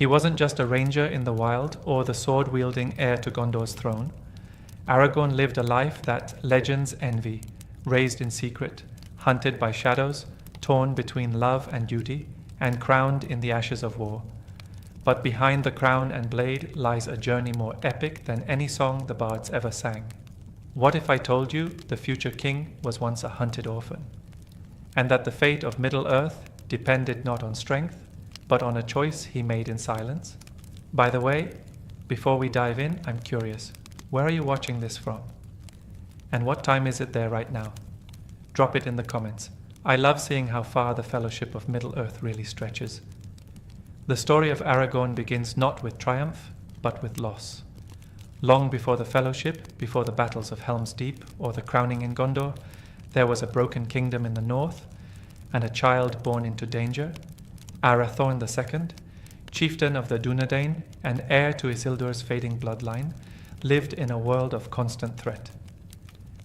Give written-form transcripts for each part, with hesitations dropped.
He wasn't just a ranger in the wild or the sword-wielding heir to Gondor's throne. Aragorn lived a life that legends envy, raised in secret, hunted by shadows, torn between love and duty, and crowned in the ashes of war. But behind the crown and blade lies a journey more epic than any song the bards ever sang. What if I told you the future king was once a hunted orphan, and that the fate of Middle-earth depended not on strength, but on a choice he made in silence? By the way, before we dive in, I'm curious, where are you watching this from? And what time is it there right now? Drop it in the comments. I love seeing how far the fellowship of Middle-earth really stretches. The story of Aragorn begins not with triumph, but with loss. Long before the fellowship, before the battles of Helm's Deep or the crowning in Gondor, there was a broken kingdom in the north, and a child born into danger. Arathorn II, chieftain of the Dunedain and heir to Isildur's fading bloodline, lived in a world of constant threat.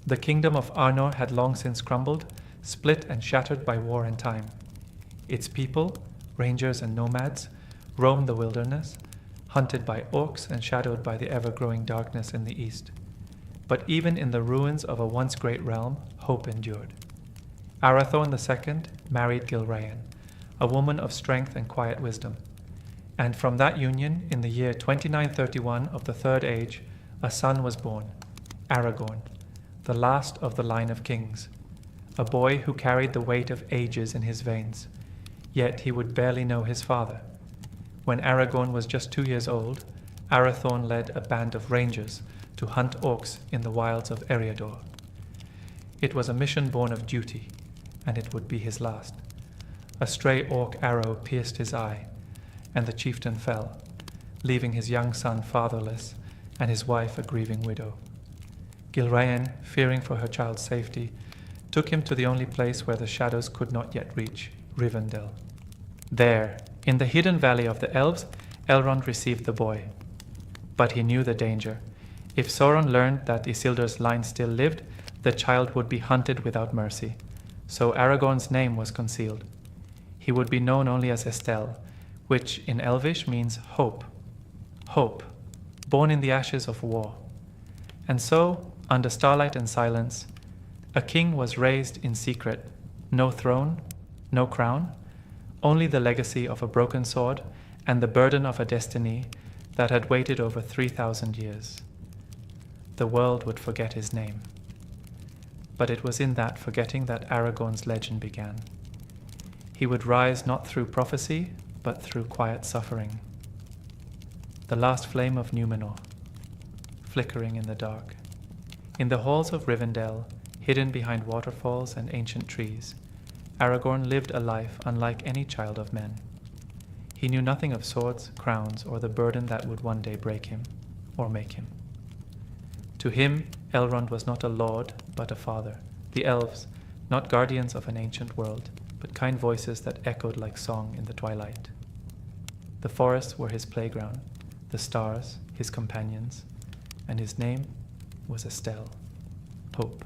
The kingdom of Arnor had long since crumbled, split and shattered by war and time. Its people, rangers and nomads, roamed the wilderness, hunted by orcs and shadowed by the ever-growing darkness in the east. But even in the ruins of a once great realm, hope endured. Arathorn II married Gilraen, a woman of strength and quiet wisdom. And from that union, in the year 2931 of the Third Age, a son was born, Aragorn, the last of the line of kings, a boy who carried the weight of ages in his veins, yet he would barely know his father. When Aragorn was just 2 years old, Arathorn led a band of rangers to hunt orcs in the wilds of Eriador. It was a mission born of duty, and it would be his last. A stray orc arrow pierced his eye, and the chieftain fell, leaving his young son fatherless and his wife a grieving widow. Gilraen, fearing for her child's safety, took him to the only place where the shadows could not yet reach, Rivendell. There, in the hidden valley of the elves, Elrond received the boy. But he knew the danger. If Sauron learned that Isildur's line still lived, the child would be hunted without mercy. So Aragorn's name was concealed. He would be known only as Estel, which in Elvish means hope. Hope, born in the ashes of war. And so, under starlight and silence, a king was raised in secret. No throne, no crown, only the legacy of a broken sword and the burden of a destiny that had waited over 3,000 years. The world would forget his name. But it was in that forgetting that Aragorn's legend began. He would rise not through prophecy, but through quiet suffering. The last flame of Númenor, flickering in the dark. In the halls of Rivendell, hidden behind waterfalls and ancient trees, Aragorn lived a life unlike any child of men. He knew nothing of swords, crowns, or the burden that would one day break him, or make him. To him, Elrond was not a lord, but a father. The elves, not guardians of an ancient world, but kind voices that echoed like song in the twilight. The forests were his playground, the stars his companions, and his name was Estel, Hope.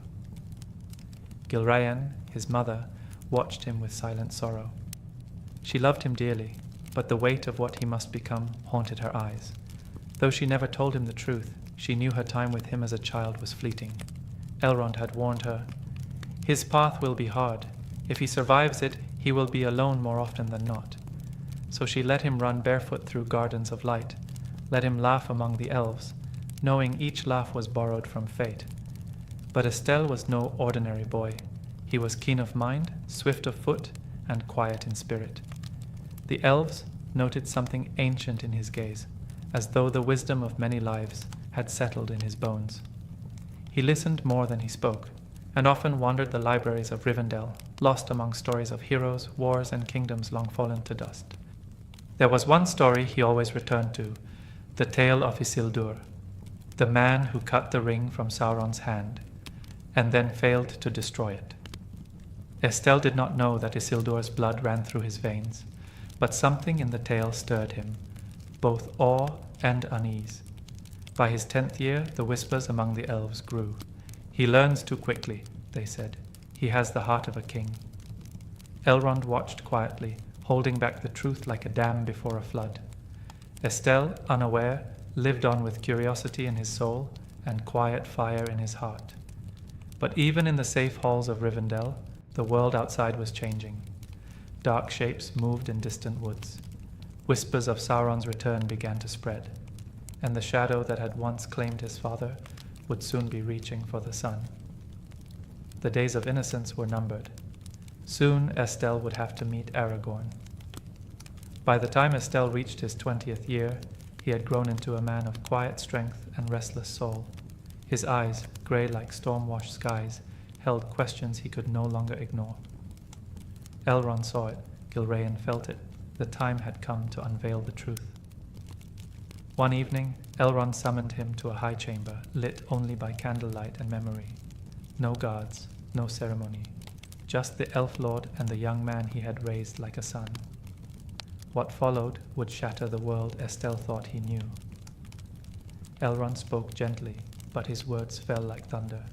Gilraen, his mother, watched him with silent sorrow. She loved him dearly, but the weight of what he must become haunted her eyes. Though she never told him the truth, she knew her time with him as a child was fleeting. Elrond had warned her, "His path will be hard. If he survives it, he will be alone more often than not." So she let him run barefoot through gardens of light, let him laugh among the elves, knowing each laugh was borrowed from fate. But Estel was no ordinary boy. He was keen of mind, swift of foot, and quiet in spirit. The elves noted something ancient in his gaze, as though the wisdom of many lives had settled in his bones. He listened more than he spoke, and often wandered the libraries of Rivendell, lost among stories of heroes, wars, and kingdoms long fallen to dust. There was one story he always returned to, the tale of Isildur, the man who cut the ring from Sauron's hand, and then failed to destroy it. Estel did not know that Isildur's blood ran through his veins, but something in the tale stirred him, both awe and unease. By his 10th year, the whispers among the elves grew. "He learns too quickly," they said. "He has the heart of a king." Elrond watched quietly, holding back the truth like a dam before a flood. Estel, unaware, lived on with curiosity in his soul and quiet fire in his heart. But even in the safe halls of Rivendell, the world outside was changing. Dark shapes moved in distant woods. Whispers of Sauron's return began to spread, and the shadow that had once claimed his father would soon be reaching for the sun. The days of innocence were numbered. Soon Estel would have to meet Aragorn. By the time Estel reached his 20th year, he had grown into a man of quiet strength and restless soul. His eyes, grey like storm-washed skies, held questions he could no longer ignore. Elrond saw it, Gilraen felt it. The time had come to unveil the truth. One evening, Elrond summoned him to a high chamber, lit only by candlelight and memory. No guards, no ceremony, just the elf lord and the young man he had raised like a son. What followed would shatter the world Estel thought he knew. Elrond spoke gently, but his words fell like thunder.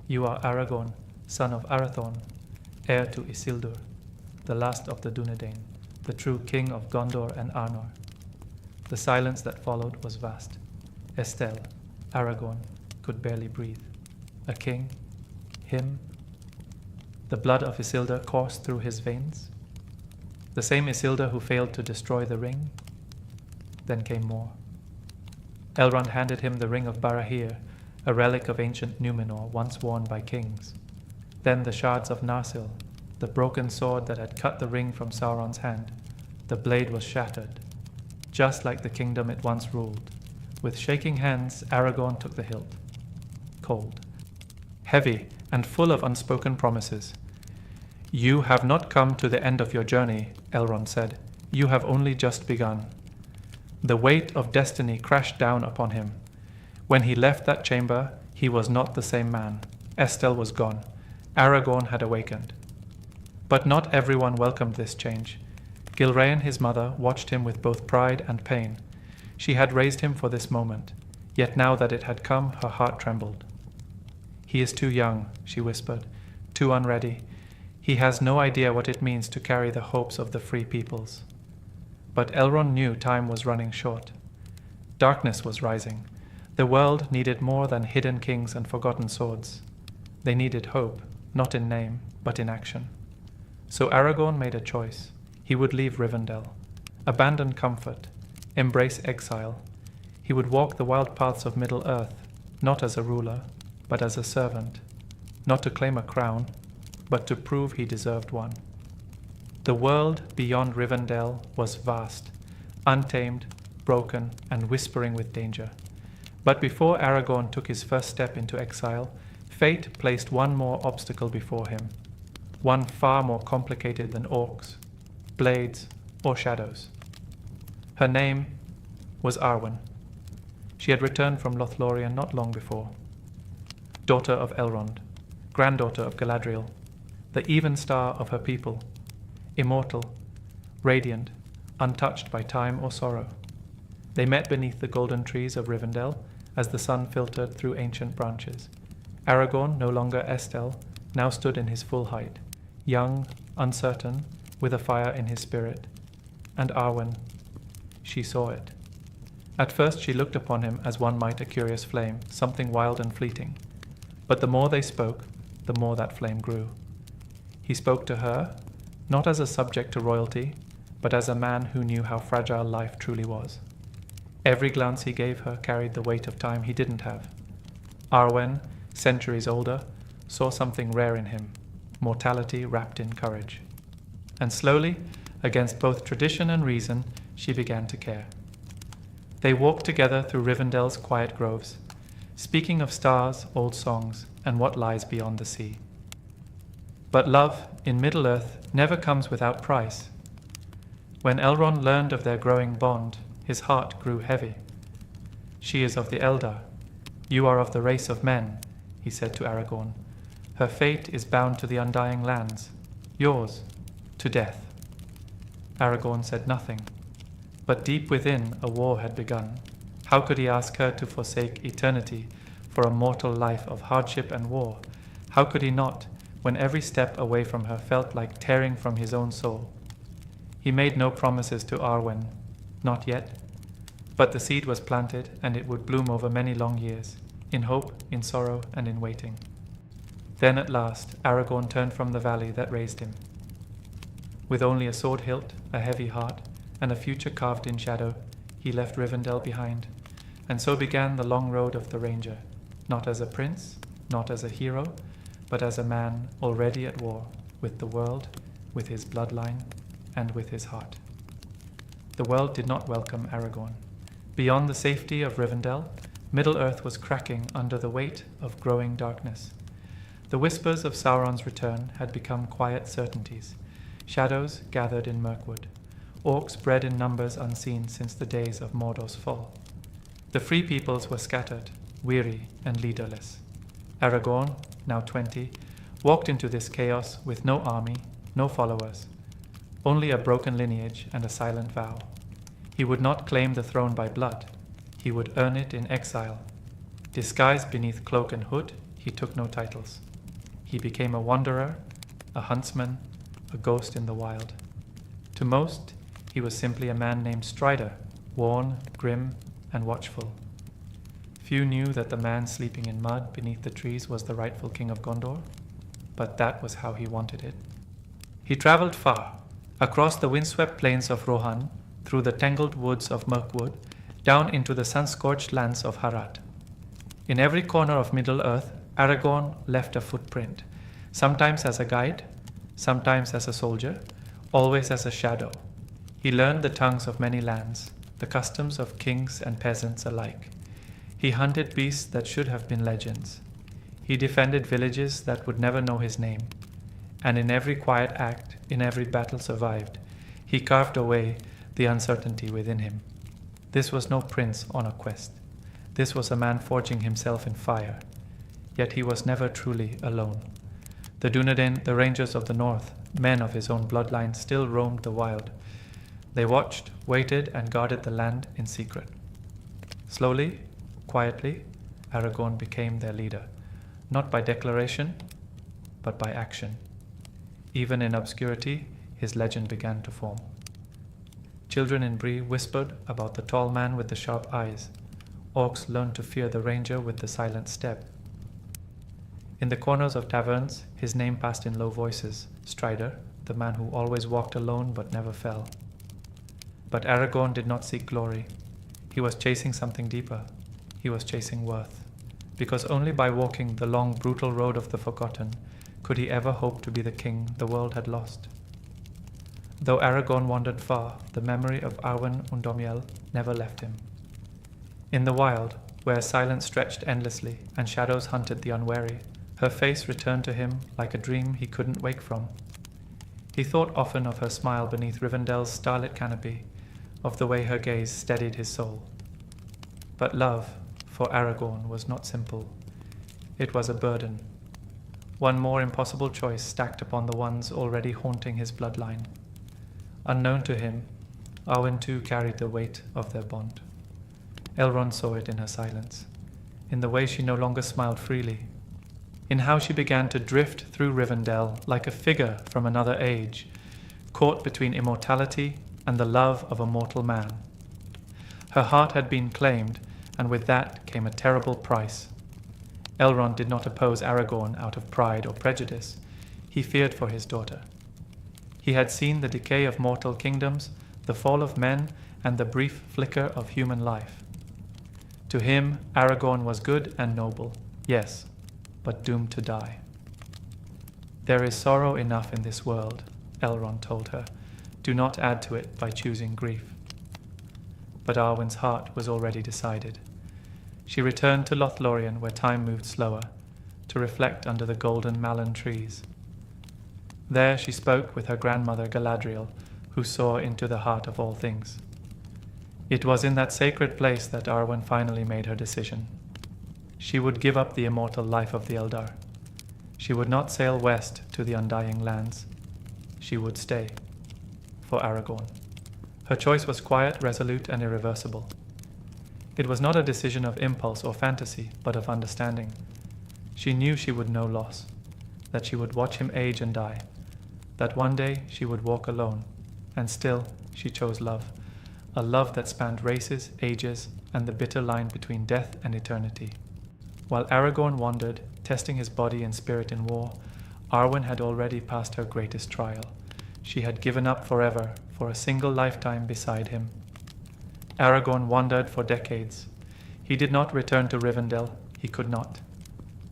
You are Aragorn, son of Arathorn, heir to Isildur, the last of the Dunedain, the true king of Gondor and Arnor. The silence that followed was vast. Estel, Aragorn, could barely breathe. A king? Him? The blood of Isildur coursed through his veins? The same Isildur who failed to destroy the ring? Then came more. Elrond handed him the ring of Barahir, a relic of ancient Numenor once worn by kings. Then the shards of Narsil, the broken sword that had cut the ring from Sauron's hand. The blade was shattered, just like the kingdom it once ruled. With shaking hands, Aragorn took the hilt. Cold, heavy, and full of unspoken promises. You have not come to the end of your journey, Elrond said. You have only just begun. The weight of destiny crashed down upon him. When he left that chamber, he was not the same man. Estel was gone. Aragorn had awakened. But not everyone welcomed this change. Gilraen, his mother, watched him with both pride and pain. She had raised him for this moment, yet now that it had come, her heart trembled. He is too young, she whispered, too unready. He has no idea what it means to carry the hopes of the free peoples. But Elrond knew time was running short. Darkness was rising. The world needed more than hidden kings and forgotten swords. They needed hope, not in name, but in action. So Aragorn made a choice. He would leave Rivendell, abandon comfort, embrace exile. He would walk the wild paths of Middle-earth, not as a ruler, but as a servant, not to claim a crown, but to prove he deserved one. The world beyond Rivendell was vast, untamed, broken, and whispering with danger. But before Aragorn took his first step into exile, fate placed one more obstacle before him, one far more complicated than orcs, blades, or shadows. Her name was Arwen. She had returned from Lothlórien not long before. Daughter of Elrond, granddaughter of Galadriel, the even star of her people, immortal, radiant, untouched by time or sorrow. They met beneath the golden trees of Rivendell as the sun filtered through ancient branches. Aragorn, no longer Estel, now stood in his full height, young, uncertain, with a fire in his spirit. And Arwen, she saw it. At first she looked upon him as one might a curious flame, something wild and fleeting. But the more they spoke, the more that flame grew. He spoke to her, not as a subject to royalty, but as a man who knew how fragile life truly was. Every glance he gave her carried the weight of time he didn't have. Arwen, centuries older, saw something rare in him, mortality wrapped in courage. And slowly, against both tradition and reason, she began to care. They walked together through Rivendell's quiet groves, speaking of stars, old songs, and what lies beyond the sea. But love in Middle-earth never comes without price. When Elrond learned of their growing bond, his heart grew heavy. She is of the Eldar. You are of the race of men, he said to Aragorn. Her fate is bound to the undying lands. Yours, to death. Aragorn said nothing. But deep within, a war had begun. How could he ask her to forsake eternity for a mortal life of hardship and war? How could he not, when every step away from her felt like tearing from his own soul? He made no promises to Arwen, not yet. But the seed was planted, and it would bloom over many long years, in hope, in sorrow, and in waiting. Then at last Aragorn turned from the valley that raised him. With only a sword hilt, a heavy heart, and a future carved in shadow, he left Rivendell behind, and so began the long road of the Ranger, not as a prince, not as a hero, but as a man already at war with the world, with his bloodline, and with his heart. The world did not welcome Aragorn. Beyond the safety of Rivendell, Middle-earth was cracking under the weight of growing darkness. The whispers of Sauron's return had become quiet certainties. Shadows gathered in Mirkwood. Orcs bred in numbers unseen since the days of Mordor's fall. The free peoples were scattered, weary and leaderless. Aragorn, now 20, walked into this chaos with no army, no followers, only a broken lineage and a silent vow. He would not claim the throne by blood. He would earn it in exile. Disguised beneath cloak and hood, he took no titles. He became a wanderer, a huntsman, a ghost in the wild. To most, he was simply a man named Strider, worn, grim, and watchful. Few knew that the man sleeping in mud beneath the trees was the rightful king of Gondor, but that was how he wanted it. He traveled far, across the windswept plains of Rohan, through the tangled woods of Mirkwood, down into the sun-scorched lands of Harad. In every corner of Middle-earth, Aragorn left a footprint, sometimes as a guide, sometimes as a soldier, always as a shadow. He learned the tongues of many lands, the customs of kings and peasants alike. He hunted beasts that should have been legends. He defended villages that would never know his name. And in every quiet act, in every battle survived, he carved away the uncertainty within him. This was no prince on a quest. This was a man forging himself in fire. Yet he was never truly alone. The Dunedain, the rangers of the north, men of his own bloodline, still roamed the wild. They watched, waited, and guarded the land in secret. Slowly, quietly, Aragorn became their leader, not by declaration, but by action. Even in obscurity, his legend began to form. Children in Bree whispered about the tall man with the sharp eyes. Orcs learned to fear the ranger with the silent step. In the corners of taverns, his name passed in low voices, Strider, the man who always walked alone but never fell. But Aragorn did not seek glory. He was chasing something deeper. He was chasing worth. Because only by walking the long, brutal road of the forgotten could he ever hope to be the king the world had lost. Though Aragorn wandered far, the memory of Arwen Undómiel never left him. In the wild, where silence stretched endlessly and shadows hunted the unwary, her face returned to him like a dream he couldn't wake from. He thought often of her smile beneath Rivendell's starlit canopy, of the way her gaze steadied his soul. But love, for Aragorn, was not simple. It was a burden. One more impossible choice stacked upon the ones already haunting his bloodline. Unknown to him, Arwen too carried the weight of their bond. Elrond saw it in her silence, in the way she no longer smiled freely, in how she began to drift through Rivendell like a figure from another age, caught between immortality and the love of a mortal man. Her heart had been claimed, and with that came a terrible price. Elrond did not oppose Aragorn out of pride or prejudice. He feared for his daughter. He had seen the decay of mortal kingdoms, the fall of men, and the brief flicker of human life. To him, Aragorn was good and noble, yes, but doomed to die. There is sorrow enough in this world, Elrond told her. Do not add to it by choosing grief. But Arwen's heart was already decided. She returned to Lothlórien, where time moved slower, to reflect under the golden malin trees. There she spoke with her grandmother Galadriel, who saw into the heart of all things. It was in that sacred place that Arwen finally made her decision. She would give up the immortal life of the Eldar. She would not sail west to the undying lands. She would stay. For Aragorn. Her choice was quiet, resolute, and irreversible. It was not a decision of impulse or fantasy, but of understanding. She knew she would know loss, that she would watch him age and die, that one day she would walk alone, and still she chose love, a love that spanned races, ages, and the bitter line between death and eternity. While Aragorn wandered, testing his body and spirit in war, Arwen had already passed her greatest trial. She had given up forever for a single lifetime beside him. Aragorn wandered for decades. He did not return to Rivendell. He could not.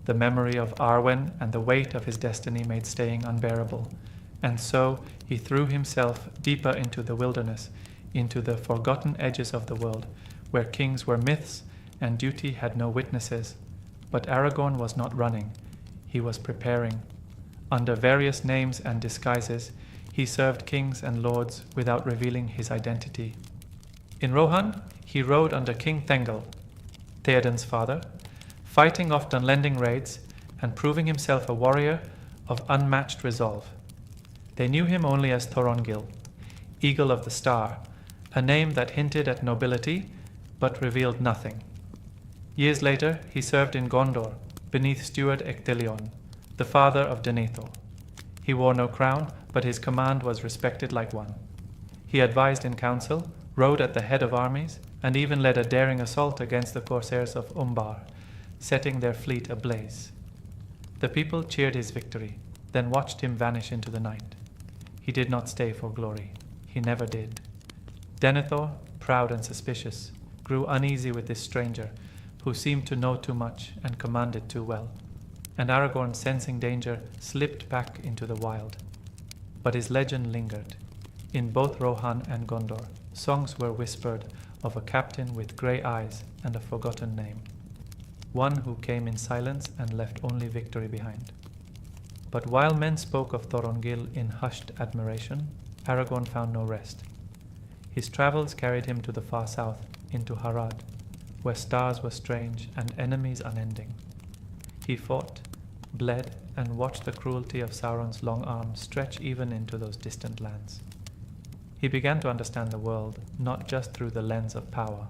The memory of Arwen and the weight of his destiny made staying unbearable, and so he threw himself deeper into the wilderness, into the forgotten edges of the world, where kings were myths and duty had no witnesses. But Aragorn was not running. He was preparing. Under various names and disguises, he served kings and lords without revealing his identity. In Rohan, he rode under King Thengel, Theoden's father, fighting off Dunlending raids and proving himself a warrior of unmatched resolve. They knew him only as Thorongil, Eagle of the Star, a name that hinted at nobility but revealed nothing. Years later, he served in Gondor, beneath Steward Ectelion, the father of Denethor. He wore no crown, but his command was respected like one. He advised in council, rode at the head of armies, and even led a daring assault against the corsairs of Umbar, setting their fleet ablaze. The people cheered his victory, then watched him vanish into the night. He did not stay for glory. He never did. Denethor, proud and suspicious, grew uneasy with this stranger, who seemed to know too much and commanded too well. And Aragorn, sensing danger, slipped back into the wild. But his legend lingered. In both Rohan and Gondor, songs were whispered of a captain with grey eyes and a forgotten name, one who came in silence and left only victory behind. But while men spoke of Thorongil in hushed admiration, Aragorn found no rest. His travels carried him to the far south, into Harad, where stars were strange and enemies unending. He fought, bled, and watched the cruelty of Sauron's long arm stretch even into those distant lands. He began to understand the world, not just through the lens of power,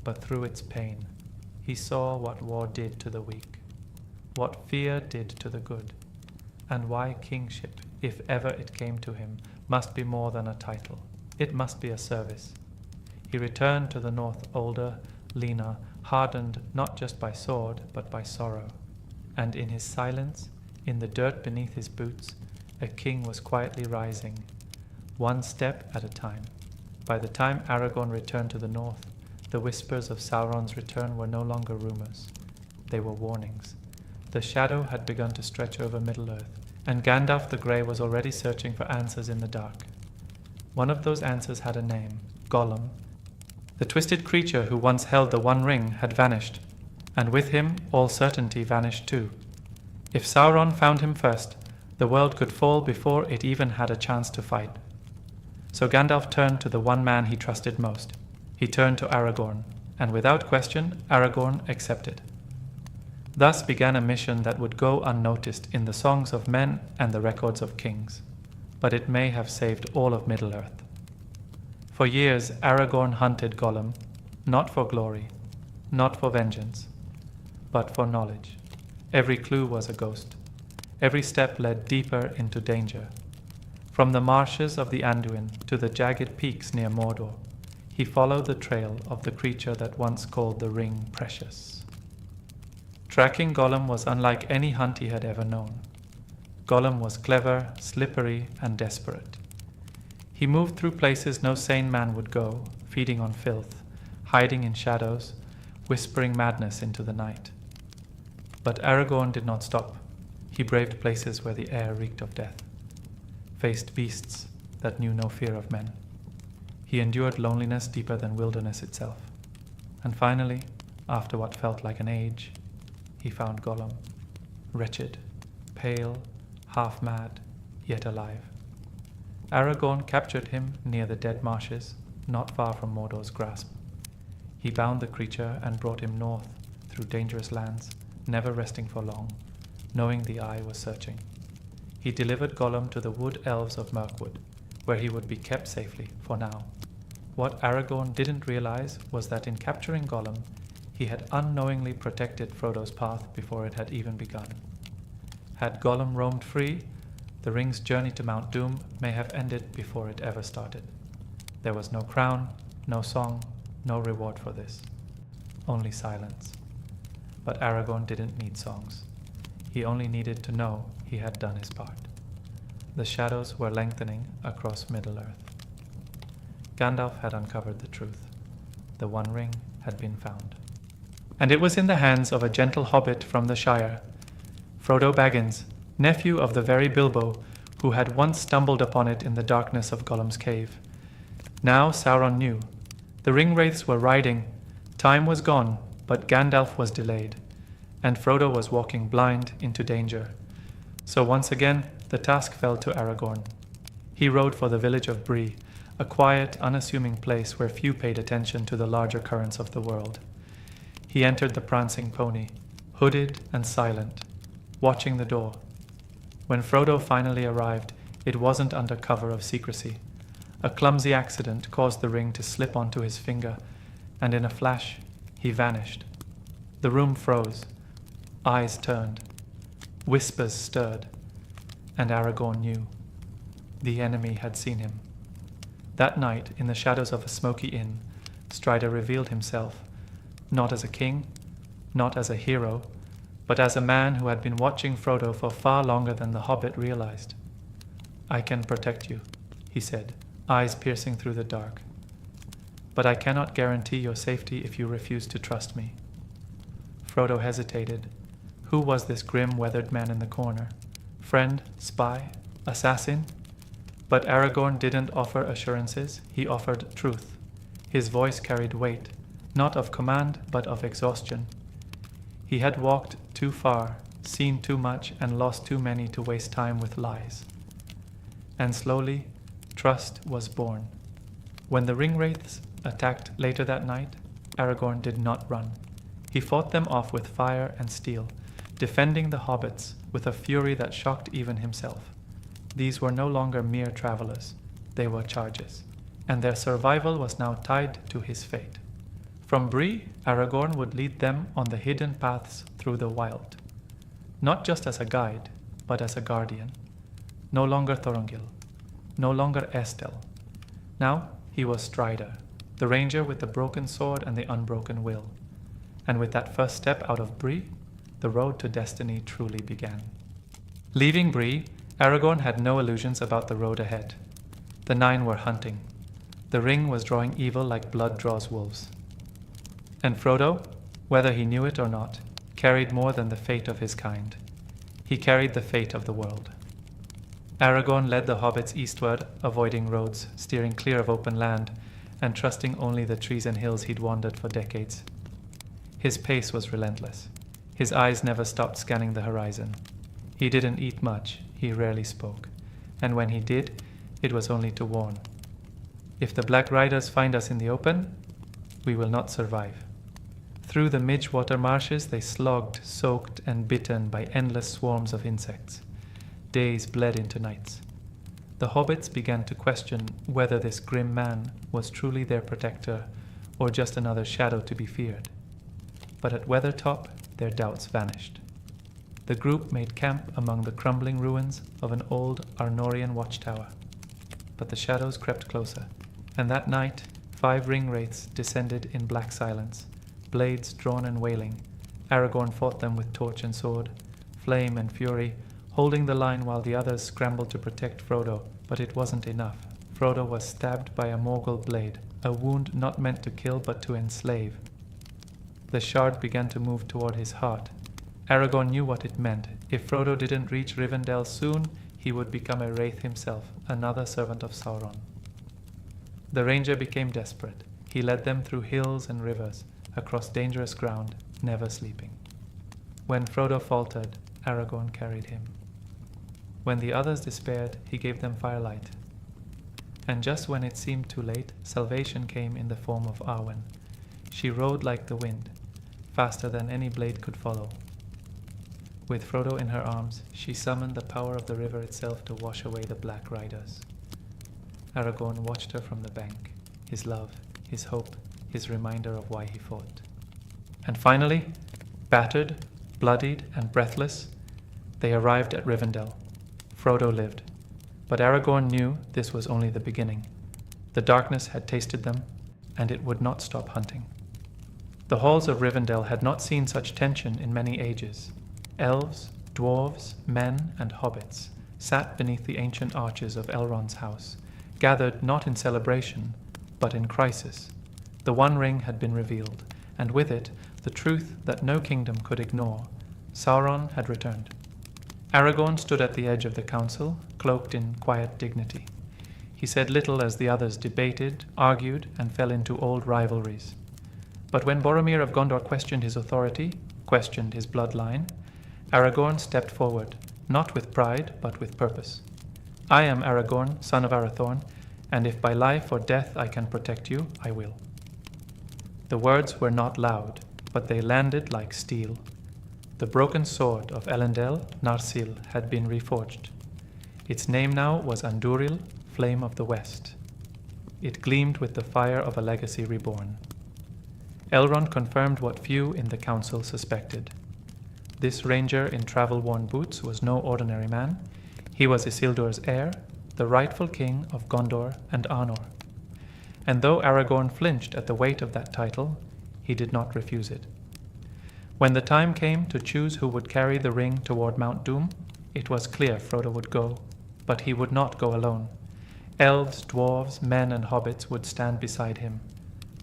but through its pain. He saw what war did to the weak, what fear did to the good, and why kingship, if ever it came to him, must be more than a title. It must be a service. He returned to the north older, leaner, hardened not just by sword, but by sorrow. And in his silence, in the dirt beneath his boots, a king was quietly rising, one step at a time. By the time Aragorn returned to the north, the whispers of Sauron's return were no longer rumors. They were warnings. The shadow had begun to stretch over Middle-earth, and Gandalf the Grey was already searching for answers in the dark. One of those answers had a name, Gollum. The twisted creature who once held the One Ring had vanished, and with him all certainty vanished too. If Sauron found him first, the world could fall before it even had a chance to fight. So Gandalf turned to the one man he trusted most. He turned to Aragorn, and without question, Aragorn accepted. Thus began a mission that would go unnoticed in the songs of men and the records of kings, but it may have saved all of Middle-earth. For years, Aragorn hunted Gollum, not for glory, not for vengeance, but for knowledge. Every clue was a ghost. Every step led deeper into danger. From the marshes of the Anduin to the jagged peaks near Mordor, he followed the trail of the creature that once called the ring precious. Tracking Gollum was unlike any hunt he had ever known. Gollum was clever, slippery, and desperate. He moved through places no sane man would go, feeding on filth, hiding in shadows, whispering madness into the night. But Aragorn did not stop. He braved places where the air reeked of death, faced beasts that knew no fear of men. He endured loneliness deeper than wilderness itself. And finally, after what felt like an age, he found Gollum, wretched, pale, half-mad, yet alive. Aragorn captured him near the dead marshes, not far from Mordor's grasp. He bound the creature and brought him north through dangerous lands, never resting for long, knowing the Eye was searching. He delivered Gollum to the wood elves of Mirkwood, where he would be kept safely for now. What Aragorn didn't realize was that in capturing Gollum, he had unknowingly protected Frodo's path before it had even begun. Had Gollum roamed free, the ring's journey to Mount Doom may have ended before it ever started. There was no crown, No song, no reward for this. Only silence. But Aragorn didn't need songs. He only needed to know he had done his part. The shadows were lengthening across Middle-earth. Gandalf had uncovered the truth. The One Ring had been found. And it was in the hands of a gentle hobbit from the Shire, Frodo Baggins, nephew of the very Bilbo who had once stumbled upon it in the darkness of Gollum's cave. Now Sauron knew. The ringwraiths were riding. Time was gone, but Gandalf was delayed, and Frodo was walking blind into danger. So once again, the task fell to Aragorn. He rode for the village of Bree, a quiet, unassuming place where few paid attention to the larger currents of the world. He entered the prancing pony, hooded and silent, watching the door. When Frodo finally arrived, it wasn't under cover of secrecy. A clumsy accident caused the ring to slip onto his finger, and in a flash, he vanished. The room froze. Eyes turned. Whispers stirred. And Aragorn knew. The enemy had seen him. That night, in the shadows of a smoky inn, Strider revealed himself, not as a king, not as a hero, but as a man who had been watching Frodo for far longer than the hobbit realized. "I can protect you," he said, eyes piercing through the dark. "But I cannot guarantee your safety if you refuse to trust me." Frodo hesitated. Who was this grim, weathered man in the corner? Friend, spy, assassin? But Aragorn didn't offer assurances, he offered truth. His voice carried weight, not of command, but of exhaustion. He had walked too far, seen too much, and lost too many to waste time with lies. And slowly, trust was born. When the ringwraiths attacked later that night, Aragorn did not run. He fought them off with fire and steel, defending the hobbits with a fury that shocked even himself. These were no longer mere travelers, they were charges, and their survival was now tied to his fate. From Bree, Aragorn would lead them on the hidden paths through the wild, not just as a guide, but as a guardian. No longer Thorongil, no longer Estel. Now he was Strider, the ranger with the broken sword and the unbroken will. And with that first step out of Bree, the road to destiny truly began. Leaving Bree, Aragorn had no illusions about the road ahead. The Nine were hunting. The ring was drawing evil like blood draws wolves. And Frodo, whether he knew it or not, carried more than the fate of his kind. He carried the fate of the world. Aragorn led the hobbits eastward, avoiding roads, steering clear of open land, and trusting only the trees and hills he'd wandered for decades. His pace was relentless. His eyes never stopped scanning the horizon. He didn't eat much, he rarely spoke, and when he did, it was only to warn. If the Black Riders find us in the open, we will not survive. Through the midgewater marshes they slogged, soaked, and bitten by endless swarms of insects. Days bled into nights. The hobbits began to question whether this grim man was truly their protector or just another shadow to be feared. But at Weathertop, their doubts vanished. The group made camp among the crumbling ruins of an old Arnorian watchtower. But the shadows crept closer, and that night 5 ringwraiths descended in black silence, blades drawn and wailing. Aragorn fought them with torch and sword, flame and fury, holding the line while the others scrambled to protect Frodo, but it wasn't enough. Frodo was stabbed by a Morgul blade, a wound not meant to kill but to enslave. The shard began to move toward his heart. Aragorn knew what it meant. If Frodo didn't reach Rivendell soon, he would become a wraith himself, another servant of Sauron. The ranger became desperate. He led them through hills and rivers, across dangerous ground, never sleeping. When Frodo faltered, Aragorn carried him. When the others despaired, he gave them firelight. And just when it seemed too late, salvation came in the form of Arwen. She rode like the wind, faster than any blade could follow. With Frodo in her arms, she summoned the power of the river itself to wash away the Black Riders. Aragorn watched her from the bank, his love, his hope, his reminder of why he fought. And finally, battered, bloodied, and breathless, they arrived at Rivendell. Frodo lived, but Aragorn knew this was only the beginning. The darkness had tasted them, and it would not stop hunting. The halls of Rivendell had not seen such tension in many ages. Elves, dwarves, men, and hobbits sat beneath the ancient arches of Elrond's house, gathered not in celebration, but in crisis. The One Ring had been revealed, and with it, the truth that no kingdom could ignore. Sauron had returned. Aragorn stood at the edge of the council, cloaked in quiet dignity. He said little as the others debated, argued, and fell into old rivalries. But when Boromir of Gondor questioned his authority, questioned his bloodline, Aragorn stepped forward, not with pride, but with purpose. I am Aragorn, son of Arathorn, and if by life or death I can protect you, I will. The words were not loud, but they landed like steel. The broken sword of Elendil, Narsil, had been reforged. Its name now was Andúril, Flame of the West. It gleamed with the fire of a legacy reborn. Elrond confirmed what few in the council suspected. This ranger in travel-worn boots was no ordinary man. He was Isildur's heir, the rightful king of Gondor and Arnor. And though Aragorn flinched at the weight of that title, he did not refuse it. When the time came to choose who would carry the ring toward Mount Doom, it was clear Frodo would go, but he would not go alone. Elves, dwarves, men, and hobbits would stand beside him.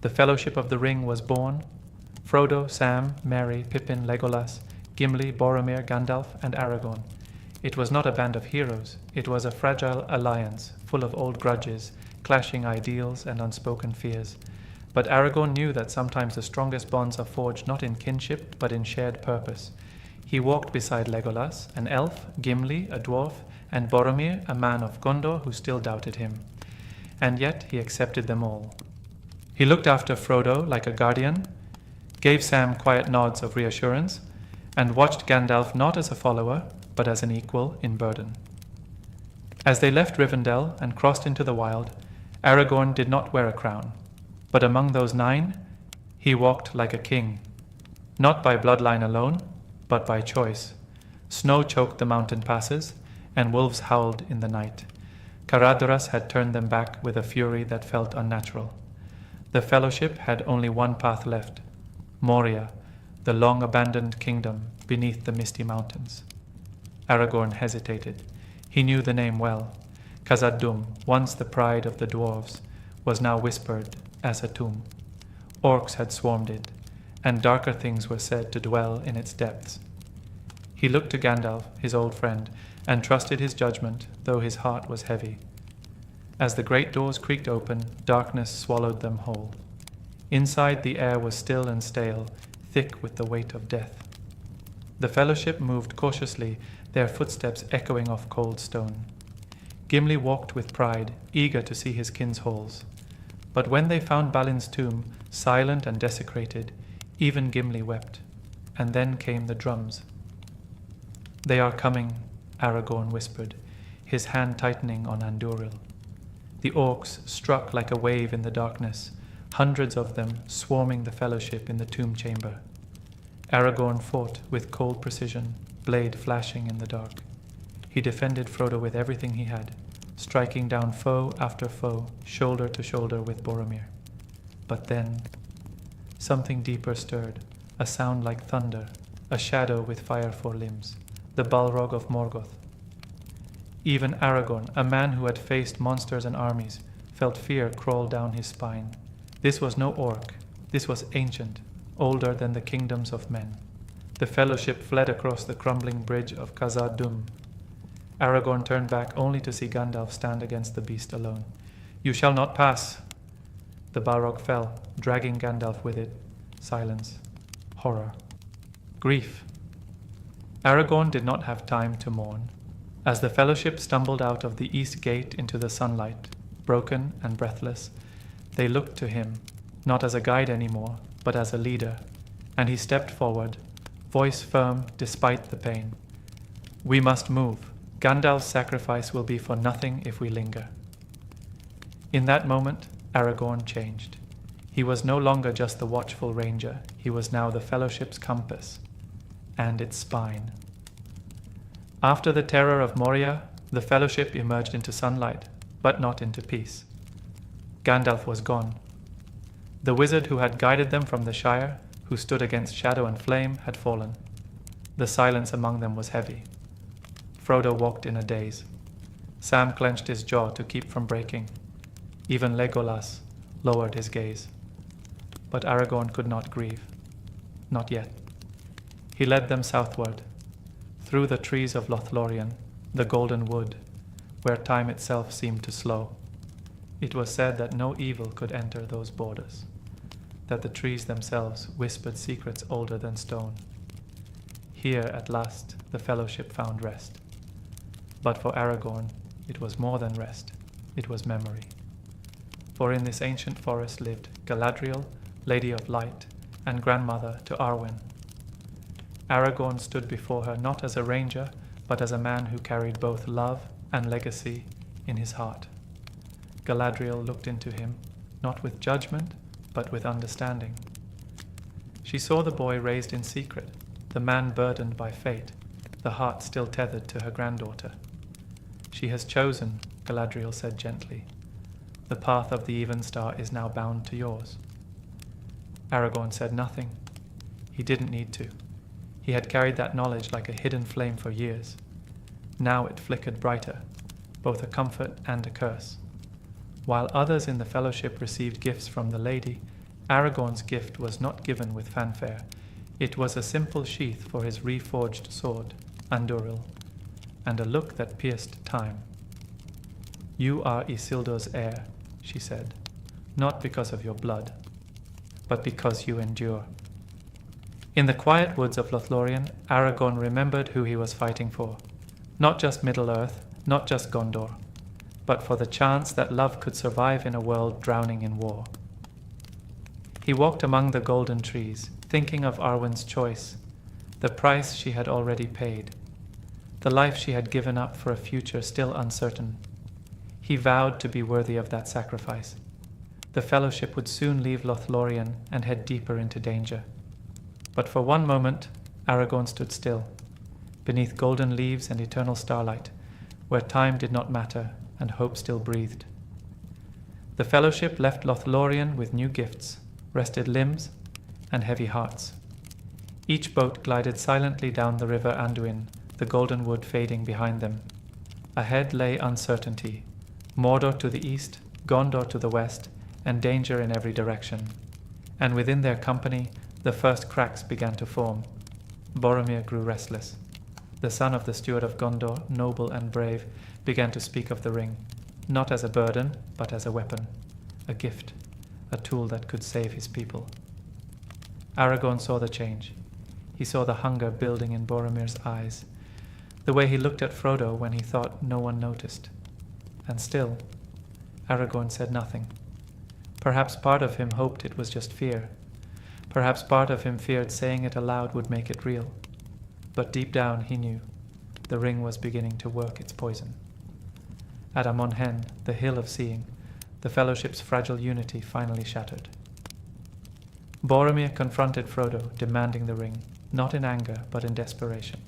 The Fellowship of the Ring was born. Frodo, Sam, Merry, Pippin, Legolas, Gimli, Boromir, Gandalf, and Aragorn. It was not a band of heroes. It was a fragile alliance, full of old grudges, clashing ideals, and unspoken fears. But Aragorn knew that sometimes the strongest bonds are forged not in kinship, but in shared purpose. He walked beside Legolas, an elf, Gimli, a dwarf, and Boromir, a man of Gondor who still doubted him. And yet he accepted them all. He looked after Frodo like a guardian, gave Sam quiet nods of reassurance, and watched Gandalf not as a follower, but as an equal in burden. As they left Rivendell and crossed into the wild, Aragorn did not wear a crown, but among those 9, he walked like a king, not by bloodline alone, but by choice. Snow choked the mountain passes, and wolves howled in the night. Caradhras had turned them back with a fury that felt unnatural. The Fellowship had only one path left, Moria, the long-abandoned kingdom beneath the misty mountains. Aragorn hesitated. He knew the name well. Khazad-dûm, once the pride of the dwarves, was now whispered as a tomb. Orcs had swarmed it, and darker things were said to dwell in its depths. He looked to Gandalf, his old friend, and trusted his judgment, though his heart was heavy. As the great doors creaked open, darkness swallowed them whole. Inside, the air was still and stale, thick with the weight of death. The Fellowship moved cautiously, their footsteps echoing off cold stone. Gimli walked with pride, eager to see his kin's halls. But when they found Balin's tomb, silent and desecrated, even Gimli wept. And then came the drums. "They are coming," Aragorn whispered, his hand tightening on Andúril. The orcs struck like a wave in the darkness, hundreds of them swarming the Fellowship in the tomb chamber. Aragorn fought with cold precision, blade flashing in the dark. He defended Frodo with everything he had, striking down foe after foe, shoulder to shoulder with Boromir. But then, something deeper stirred, a sound like thunder, a shadow with fire for limbs, the Balrog of Morgoth. Even Aragorn, a man who had faced monsters and armies, felt fear crawl down his spine. This was no orc. This was ancient, older than the kingdoms of men. The Fellowship fled across the crumbling bridge of Khazad-dûm. Aragorn turned back only to see Gandalf stand against the beast alone. "You shall not pass!" The Balrog fell, dragging Gandalf with it. Silence. Horror. Grief. Aragorn did not have time to mourn. As the Fellowship stumbled out of the east gate into the sunlight, broken and breathless, they looked to him, not as a guide anymore, but as a leader, and he stepped forward, voice firm despite the pain. "We must move. Gandalf's sacrifice will be for nothing if we linger." In that moment, Aragorn changed. He was no longer just the watchful ranger. He was now the Fellowship's compass and its spine. After the terror of Moria, the Fellowship emerged into sunlight, but not into peace. Gandalf was gone. The wizard who had guided them from the Shire, who stood against shadow and flame, had fallen. The silence among them was heavy. Frodo walked in a daze. Sam clenched his jaw to keep from breaking. Even Legolas lowered his gaze. But Aragorn could not grieve. Not yet. He led them southward, through the trees of Lothlórien, the golden wood, where time itself seemed to slow. It was said that no evil could enter those borders, that the trees themselves whispered secrets older than stone. Here, at last, the fellowship found rest. But for Aragorn, it was more than rest, it was memory. For in this ancient forest lived Galadriel, Lady of Light, and grandmother to Arwen. Aragorn stood before her not as a ranger, but as a man who carried both love and legacy in his heart. Galadriel looked into him, not with judgment, but with understanding. She saw the boy raised in secret, the man burdened by fate, the heart still tethered to her granddaughter. She has chosen, Galadriel said gently. The path of the even star is now bound to yours. Aragorn said nothing. He didn't need to. He had carried that knowledge like a hidden flame for years. Now it flickered brighter, both a comfort and a curse. While others in the fellowship received gifts from the lady, Aragorn's gift was not given with fanfare. It was a simple sheath for his reforged sword, Andúril, and a look that pierced time. You are Isildur's heir, she said, not because of your blood, but because you endure. In the quiet woods of Lothlórien, Aragorn remembered who he was fighting for. Not just Middle-earth, not just Gondor, but for the chance that love could survive in a world drowning in war. He walked among the golden trees, thinking of Arwen's choice, the price she had already paid, the life she had given up for a future still uncertain. He vowed to be worthy of that sacrifice. The fellowship would soon leave Lothlórien and head deeper into danger. But for one moment, Aragorn stood still, beneath golden leaves and eternal starlight, where time did not matter and hope still breathed. The fellowship left Lothlórien with new gifts, rested limbs, and heavy hearts. Each boat glided silently down the river Anduin, the golden wood fading behind them. Ahead lay uncertainty, Mordor to the east, Gondor to the west, and danger in every direction. And within their company, the first cracks began to form. Boromir grew restless. The son of the steward of Gondor, noble and brave, began to speak of the ring, not as a burden, but as a weapon, a gift, a tool that could save his people. Aragorn saw the change. He saw the hunger building in Boromir's eyes, the way he looked at Frodo when he thought no one noticed. And still, Aragorn said nothing. Perhaps part of him hoped it was just fear. Perhaps part of him feared saying it aloud would make it real. But deep down he knew the ring was beginning to work its poison. At Amon Hen, the hill of seeing, the fellowship's fragile unity finally shattered. Boromir confronted Frodo, demanding the ring, not in anger, but in desperation.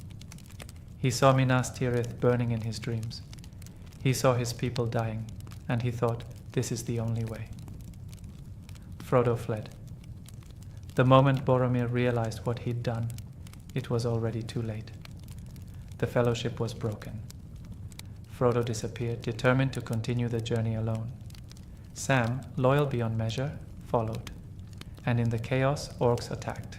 He saw Minas Tirith burning in his dreams. He saw his people dying, and he thought, this is the only way. Frodo fled. The moment Boromir realized what he'd done, it was already too late. The fellowship was broken. Frodo disappeared, determined to continue the journey alone. Sam, loyal beyond measure, followed. And in the chaos, orcs attacked,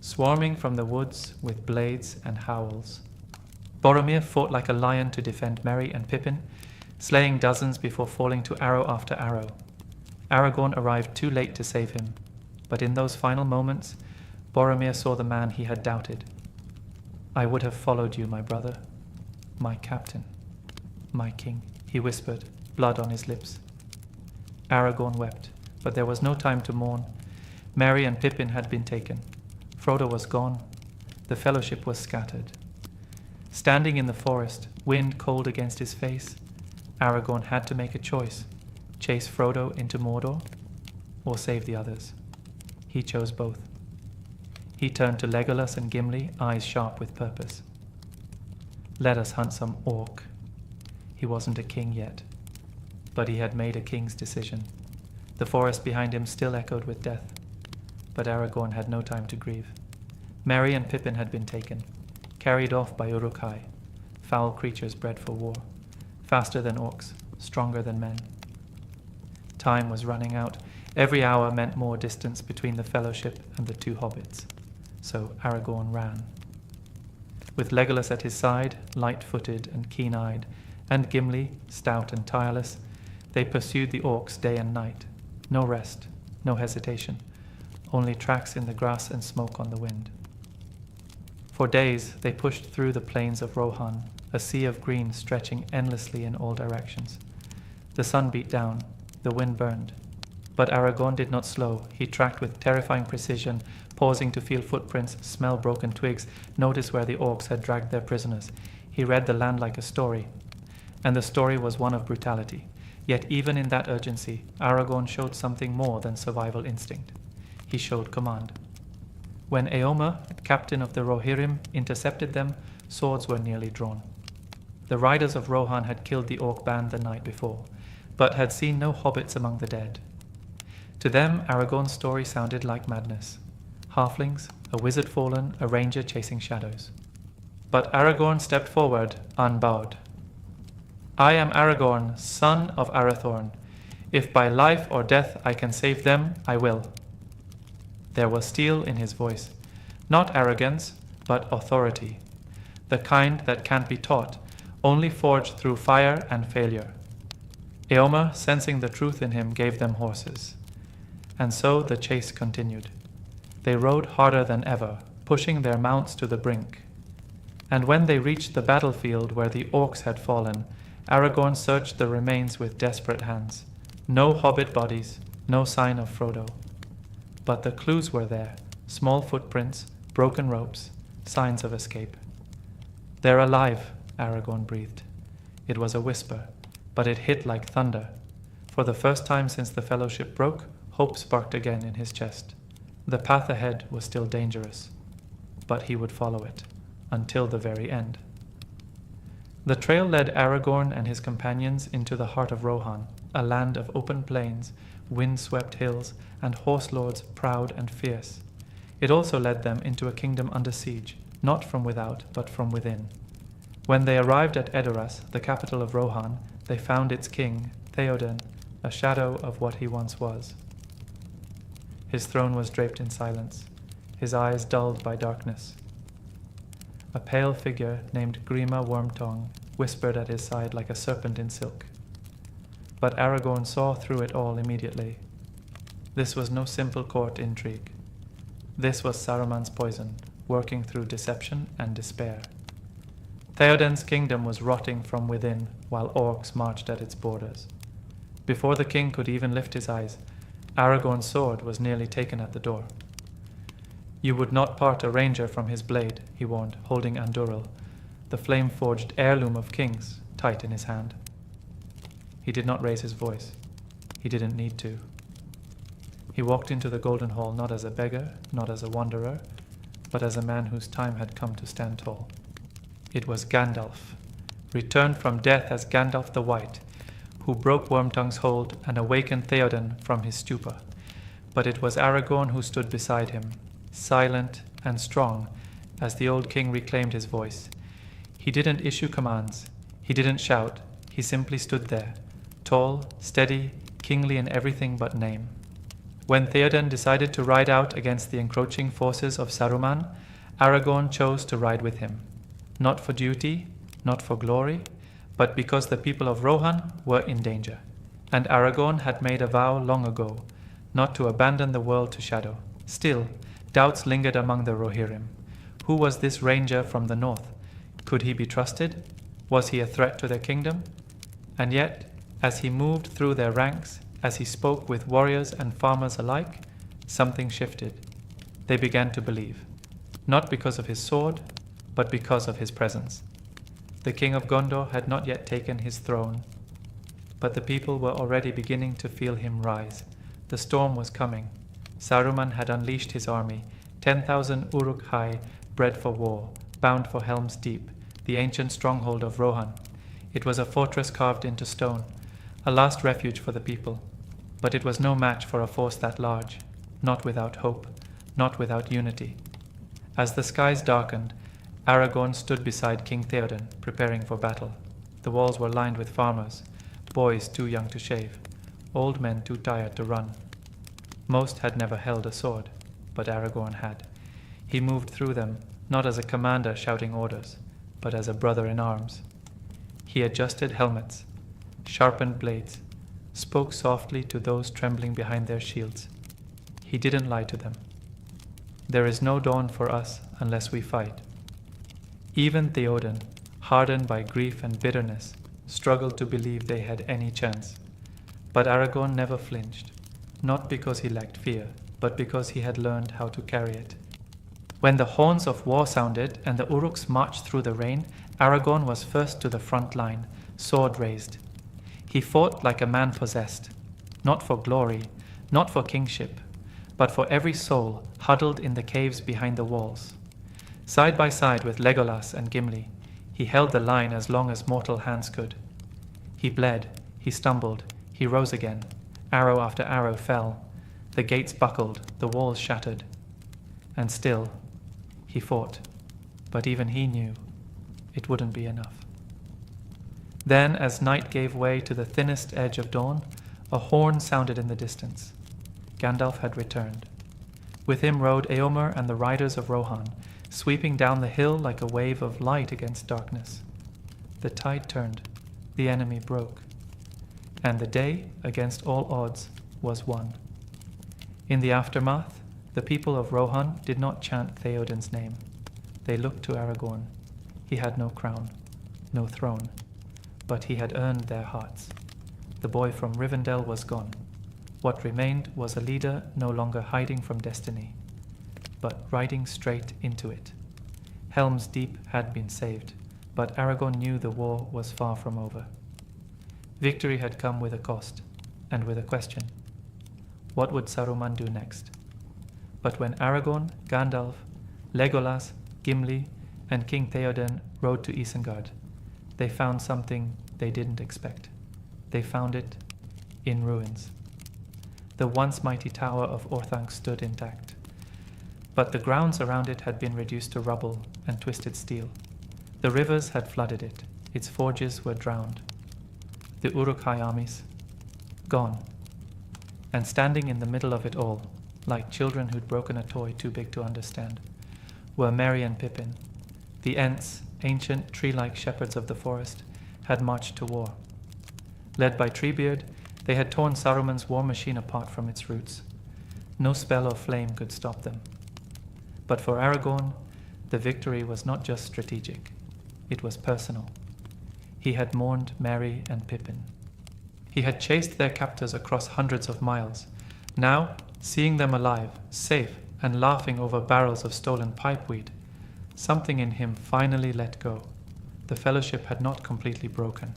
swarming from the woods with blades and howls. Boromir fought like a lion to defend Merry and Pippin, slaying dozens before falling to arrow after arrow. Aragorn arrived too late to save him, but in those final moments, Boromir saw the man he had doubted. I would have followed you, my brother, my captain, my king, he whispered, blood on his lips. Aragorn wept, but there was no time to mourn. Merry and Pippin had been taken. Frodo was gone. The fellowship was scattered. Standing in the forest, wind cold against his face, Aragorn had to make a choice: chase Frodo into Mordor, or save the others. He chose both. He turned to Legolas and Gimli, eyes sharp with purpose. Let us hunt some orc. He wasn't a king yet, but he had made a king's decision. The The forest behind him still echoed with death. But Aragorn had no time to grieve. Merry and Pippin had been taken, carried off by Uruk-hai, foul creatures bred for war, faster than orcs, stronger than men. Time was running out. Every hour meant more distance between the Fellowship and the two hobbits. So Aragorn ran. With Legolas at his side, light-footed and keen-eyed, and Gimli, stout and tireless, they pursued the orcs day and night. No rest, no hesitation, only tracks in the grass and smoke on the wind. For days they pushed through the plains of Rohan, a sea of green stretching endlessly in all directions. The sun beat down, the wind burned. But Aragorn did not slow. He tracked with terrifying precision, pausing to feel footprints, smell broken twigs, notice where the orcs had dragged their prisoners. He read the land like a story, and the story was one of brutality. Yet even in that urgency, Aragorn showed something more than survival instinct. He showed command. When Eomer, captain of the Rohirrim, intercepted them, swords were nearly drawn. The riders of Rohan had killed the orc band the night before, but had seen no hobbits among the dead. To them, Aragorn's story sounded like madness. Halflings, a wizard fallen, a ranger chasing shadows. But Aragorn stepped forward, unbowed. I am Aragorn, son of Arathorn. If by life or death I can save them, I will. There was steel in his voice, not arrogance, but authority, the kind that can't be taught, only forged through fire and failure. Eomer, sensing the truth in him, gave them horses. And so the chase continued. They rode harder than ever, pushing their mounts to the brink. And when they reached the battlefield where the orcs had fallen, Aragorn searched the remains with desperate hands. No hobbit bodies, no sign of Frodo. But the clues were there, small footprints, broken ropes, signs of escape. They're alive, Aragorn breathed. It was a whisper, but it hit like thunder. For the first time since the Fellowship broke, hope sparked again in his chest. The path ahead was still dangerous, but he would follow it, until the very end. The trail led Aragorn and his companions into the heart of Rohan, a land of open plains, wind-swept hills, and horse lords proud and fierce. It also led them into a kingdom under siege, not from without, but from within. When they arrived at Edoras, the capital of Rohan, they found its king, Theoden, a shadow of what he once was. His throne was draped in silence, his eyes dulled by darkness. A pale figure named Grima Wormtongue whispered at his side like a serpent in silk. But Aragorn saw through it all immediately. This was no simple court intrigue. This was Saruman's poison, working through deception and despair. Theoden's kingdom was rotting from within, while orcs marched at its borders. Before the king could even lift his eyes, Aragorn's sword was nearly taken at the door. You would not part a ranger from his blade, he warned, holding Andúril, the flame-forged heirloom of kings, tight in his hand. He did not raise his voice. He didn't need to. He walked into the Golden Hall not as a beggar, not as a wanderer, but as a man whose time had come to stand tall. It was Gandalf, returned from death as Gandalf the White, who broke Wormtongue's hold and awakened Theoden from his stupor. But it was Aragorn who stood beside him, silent and strong, as the old king reclaimed his voice. He didn't issue commands. He didn't shout. He simply stood there, tall, steady, kingly in everything but name. When Theoden decided to ride out against the encroaching forces of Saruman, Aragorn chose to ride with him, not for duty, not for glory, but because the people of Rohan were in danger. And Aragorn had made a vow long ago, not to abandon the world to shadow. Still, doubts lingered among the Rohirrim. Who was this ranger from the north? Could he be trusted? Was he a threat to their kingdom? And yet, as he moved through their ranks, as he spoke with warriors and farmers alike, something shifted. They began to believe, not because of his sword, but because of his presence. The king of Gondor had not yet taken his throne, but the people were already beginning to feel him rise. The storm was coming. Saruman had unleashed his army, 10,000 Uruk-hai bred for war, bound for Helm's Deep, the ancient stronghold of Rohan. It was a fortress carved into stone, a last refuge for the people. but it was no match for a force that large, not without hope, not without unity. As the skies darkened, Aragorn stood beside King Theoden, preparing for battle. The walls were lined with farmers, boys too young to shave, old men too tired to run. Most had never held a sword, but Aragorn had. He moved through them, not as a commander shouting orders, but as a brother in arms. He adjusted helmets, sharpened blades, spoke softly to those trembling behind their shields. He didn't lie to them. There is no dawn for us unless we fight. Even Theoden, hardened by grief and bitterness, struggled to believe they had any chance. But Aragorn never flinched, not because he lacked fear, but because he had learned how to carry it. When the horns of war sounded and the Uruks marched through the rain, Aragorn was first to the front line, sword raised. He fought like a man possessed, not for glory, not for kingship, but for every soul huddled in the caves behind the walls. Side by side with Legolas and Gimli, he held the line as long as mortal hands could. He bled, he stumbled, he rose again. Arrow after arrow fell. The gates buckled, the walls shattered. And still, he fought. But even he knew it wouldn't be enough. Then, as night gave way to the thinnest edge of dawn, a horn sounded in the distance. Gandalf had returned. With him rode Eomer and the riders of Rohan, sweeping down the hill like a wave of light against darkness. The tide turned, the enemy broke, and the day, against all odds, was won. In the aftermath, the people of Rohan did not chant Theoden's name. They looked to Aragorn. He had no crown, no throne, but he had earned their hearts. The boy from Rivendell was gone. What remained was a leader no longer hiding from destiny, but riding straight into it. Helm's Deep had been saved, but Aragorn knew the war was far from over. Victory had come with a cost, and with a question. What would Saruman do next? But when Aragorn, Gandalf, Legolas, Gimli, and King Theoden rode to Isengard, they found something they didn't expect. They found it in ruins. The once mighty tower of Orthanc stood intact, but the grounds around it had been reduced to rubble and twisted steel. The rivers had flooded it. Its forges were drowned. The Uruk-hai armies, gone. And standing in the middle of it all, like children who'd broken a toy too big to understand, were Merry and Pippin. The Ents, ancient tree-like shepherds of the forest, had marched to war. Led by Treebeard, they had torn Saruman's war machine apart from its roots. No spell or flame could stop them. But for Aragorn, the victory was not just strategic. It was personal. He had mourned Merry and Pippin. He had chased their captors across hundreds of miles. Now, seeing them alive, safe, and laughing over barrels of stolen pipeweed, something in him finally let go. The fellowship had not completely broken.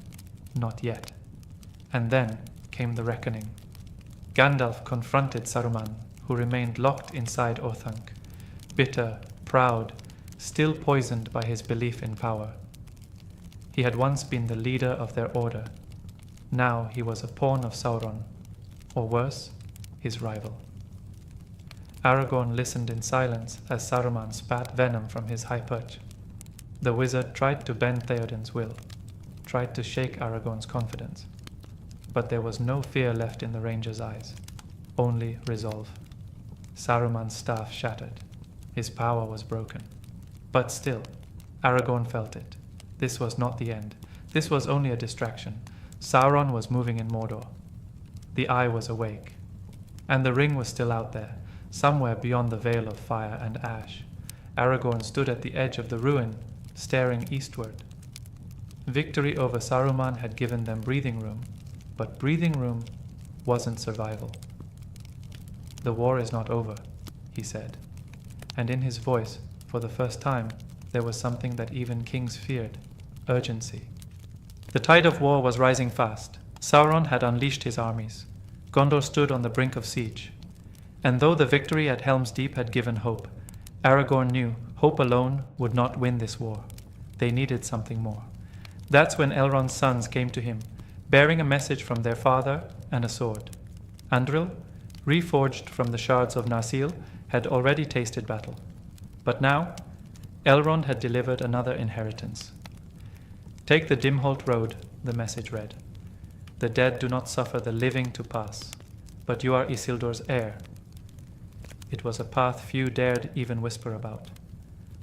Not yet. And then came the reckoning. Gandalf confronted Saruman, who remained locked inside Orthanc, bitter, proud, still poisoned by his belief in power. He had once been the leader of their order. Now he was a pawn of Sauron, or worse, his rival. Aragorn listened in silence as Saruman spat venom from his high perch. The wizard tried to bend Theoden's will, tried to shake Aragorn's confidence. But there was no fear left in the ranger's eyes, only resolve. Saruman's staff shattered. His power was broken. But still, Aragorn felt it. This was not the end. This was only a distraction. Sauron was moving in Mordor. The Eye was awake. And the ring was still out there, somewhere beyond the veil of fire and ash. Aragorn stood at the edge of the ruin, staring eastward. Victory over Saruman had given them breathing room, but breathing room wasn't survival. The war is not over, he said, and in his voice, for the first time, there was something that even kings feared, urgency. The tide of war was rising fast. Sauron had unleashed his armies. Gondor stood on the brink of siege. And though the victory at Helm's Deep had given hope, Aragorn knew hope alone would not win this war. They needed something more. That's when Elrond's sons came to him, bearing a message from their father and a sword. Andril, reforged from the shards of Narsil, had already tasted battle. But now, Elrond had delivered another inheritance. "Take the Dimholt road," the message read. "The dead do not suffer the living to pass, but you are Isildur's heir." It was a path few dared even whisper about.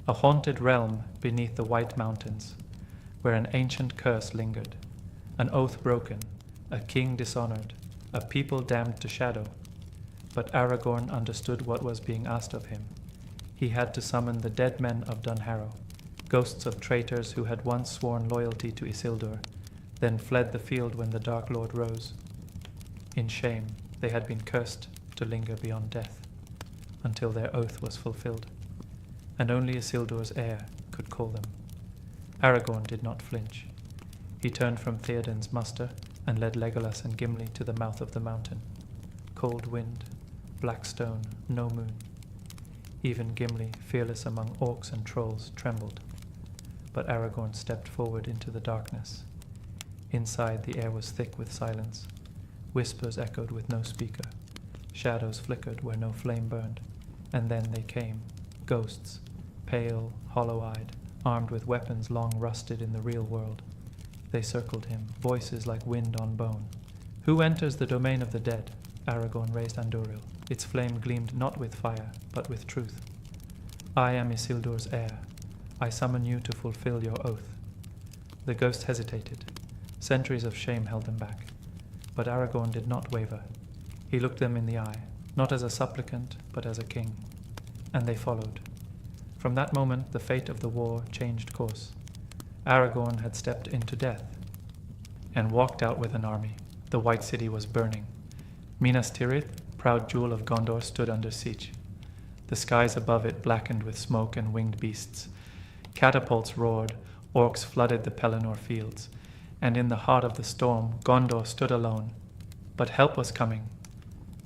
A haunted realm beneath the White Mountains, where an ancient curse lingered, an oath broken, a king dishonored, a people damned to shadow. But Aragorn understood what was being asked of him. He had to summon the dead men of Dunharrow, ghosts of traitors who had once sworn loyalty to Isildur, then fled the field when the Dark Lord rose. In shame, they had been cursed to linger beyond death, until their oath was fulfilled, and only Isildur's heir could call them. Aragorn did not flinch. He turned from Theoden's muster and led Legolas and Gimli to the mouth of the mountain. Cold wind, black stone, no moon. Even Gimli, fearless among orcs and trolls, trembled. But Aragorn stepped forward into the darkness. Inside, the air was thick with silence. Whispers echoed with no speaker. Shadows flickered where no flame burned. And then they came, ghosts, pale, hollow-eyed, armed with weapons long rusted in the real world. They circled him, voices like wind on bone. "Who enters the domain of the dead?" Aragorn raised Andúril. Its flame gleamed not with fire, but with truth. "I am Isildur's heir. I summon you to fulfill your oath." The ghost hesitated. Centuries of shame held them back. But Aragorn did not waver. He looked them in the eye, not as a supplicant, but as a king. And they followed. From that moment, the fate of the war changed course. Aragorn had stepped into death and walked out with an army. The White City was burning. Minas Tirith, proud jewel of Gondor, stood under siege. The skies above it blackened with smoke and winged beasts. Catapults roared, orcs flooded the Pelennor fields, and in the heart of the storm, Gondor stood alone. But help was coming,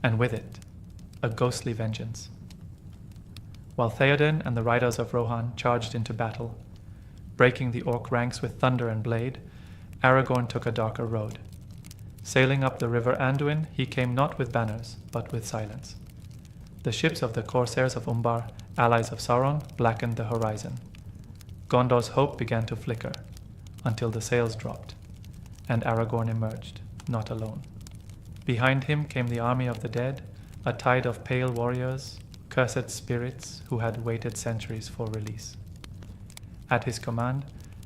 and with it, a ghostly vengeance. While Theoden and the riders of Rohan charged into battle, breaking the orc ranks with thunder and blade, Aragorn took a darker road. Sailing up the river Anduin, he came not with banners, but with silence. The ships of the corsairs of Umbar, allies of Sauron, blackened the horizon. Gondor's hope began to flicker, until the sails dropped, and Aragorn emerged, not alone. Behind him came the army of the dead, a tide of pale warriors, cursed spirits who had waited centuries for release. At his command,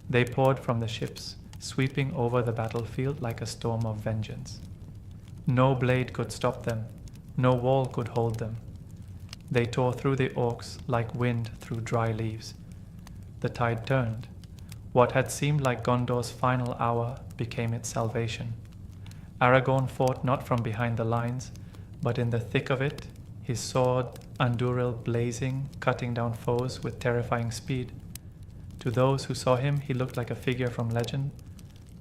they poured from the ships, sweeping over the battlefield like a storm of vengeance. No blade could stop them, no wall could hold them. They tore through the orcs like wind through dry leaves. The tide turned. What had seemed like Gondor's final hour became its salvation. Aragorn fought not from behind the lines, but in the thick of it, his sword, Andúril, blazing, cutting down foes with terrifying speed. To those who saw him, he looked like a figure from legend,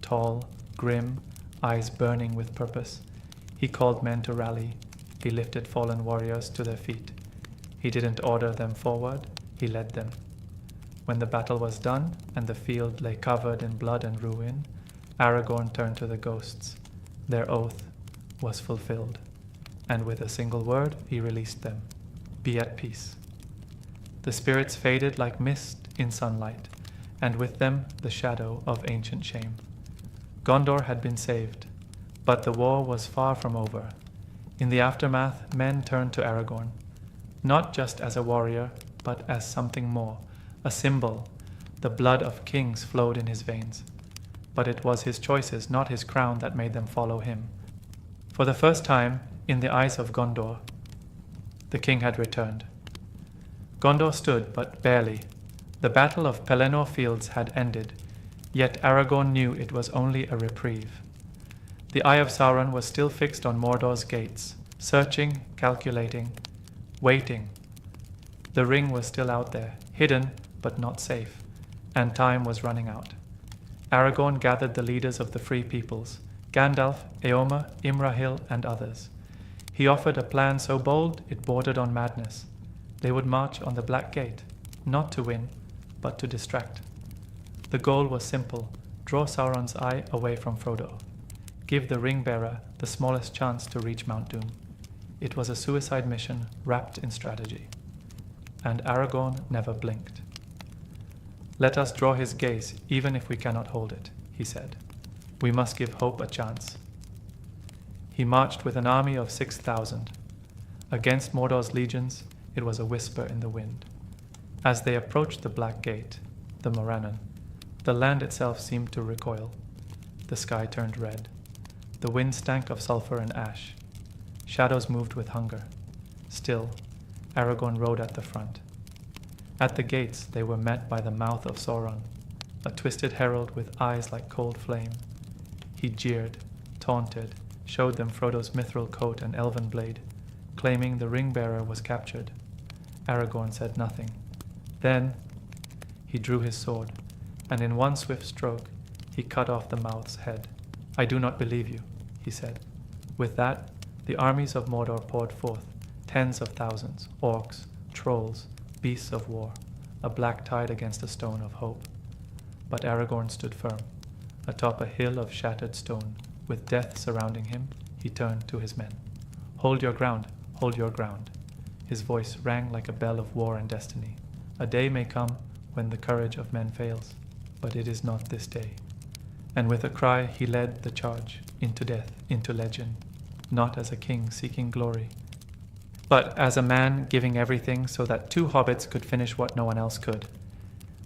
tall, grim, eyes burning with purpose. He called men to rally. He lifted fallen warriors to their feet. He didn't order them forward, he led them. When the battle was done and the field lay covered in blood and ruin, Aragorn turned to the ghosts. Their oath was fulfilled, and with a single word he released them. Be at peace. The spirits faded like mist in sunlight, and with them the shadow of ancient shame. Gondor had been saved, but the war was far from over. In the aftermath, men turned to Aragorn, not just as a warrior, but as something more, a symbol. The blood of kings flowed in his veins. But it was his choices, not his crown, that made them follow him. For the first time, in the eyes of Gondor, the king had returned. Gondor stood, but barely. The battle of Pelennor Fields had ended, yet Aragorn knew it was only a reprieve. The eye of Sauron was still fixed on Mordor's gates, searching, calculating, waiting. The ring was still out there, hidden but not safe, and time was running out. Aragorn gathered the leaders of the free peoples, Gandalf, Eomer, Imrahil, and others. He offered a plan so bold it bordered on madness. They would march on the Black Gate, not to win, but to distract. The goal was simple: draw Sauron's eye away from Frodo. give the ring-bearer the smallest chance to reach Mount Doom. It was a suicide mission wrapped in strategy. And Aragorn never blinked. "Let us draw his gaze even if we cannot hold it," he said. "We must give hope a chance." He marched with an army of 6,000. Against Mordor's legions, it was a whisper in the wind. As they approached the Black Gate, the Morannon, the land itself seemed to recoil. The sky turned red. The wind stank of sulfur and ash. Shadows moved with hunger. Still, Aragorn rode at the front. At the gates, they were met by the mouth of Sauron, a twisted herald with eyes like cold flame. He jeered, taunted, showed them Frodo's mithril coat and elven blade, claiming the ring-bearer was captured. Aragorn said nothing. Then he drew his sword, and in one swift stroke, he cut off the mouth's head. "I do not believe you," he said. With that, the armies of Mordor poured forth, tens of thousands, orcs, trolls, beasts of war, a black tide against a stone of hope. But Aragorn stood firm. Atop a hill of shattered stone, with death surrounding him, he turned to his men. "Hold your ground, hold your ground." His voice rang like a bell of war and destiny. "A day may come when the courage of men fails, but it is not this day." And with a cry he led the charge, into death, into legend, not as a king seeking glory, but as a man giving everything so that 2 hobbits could finish what no one else could.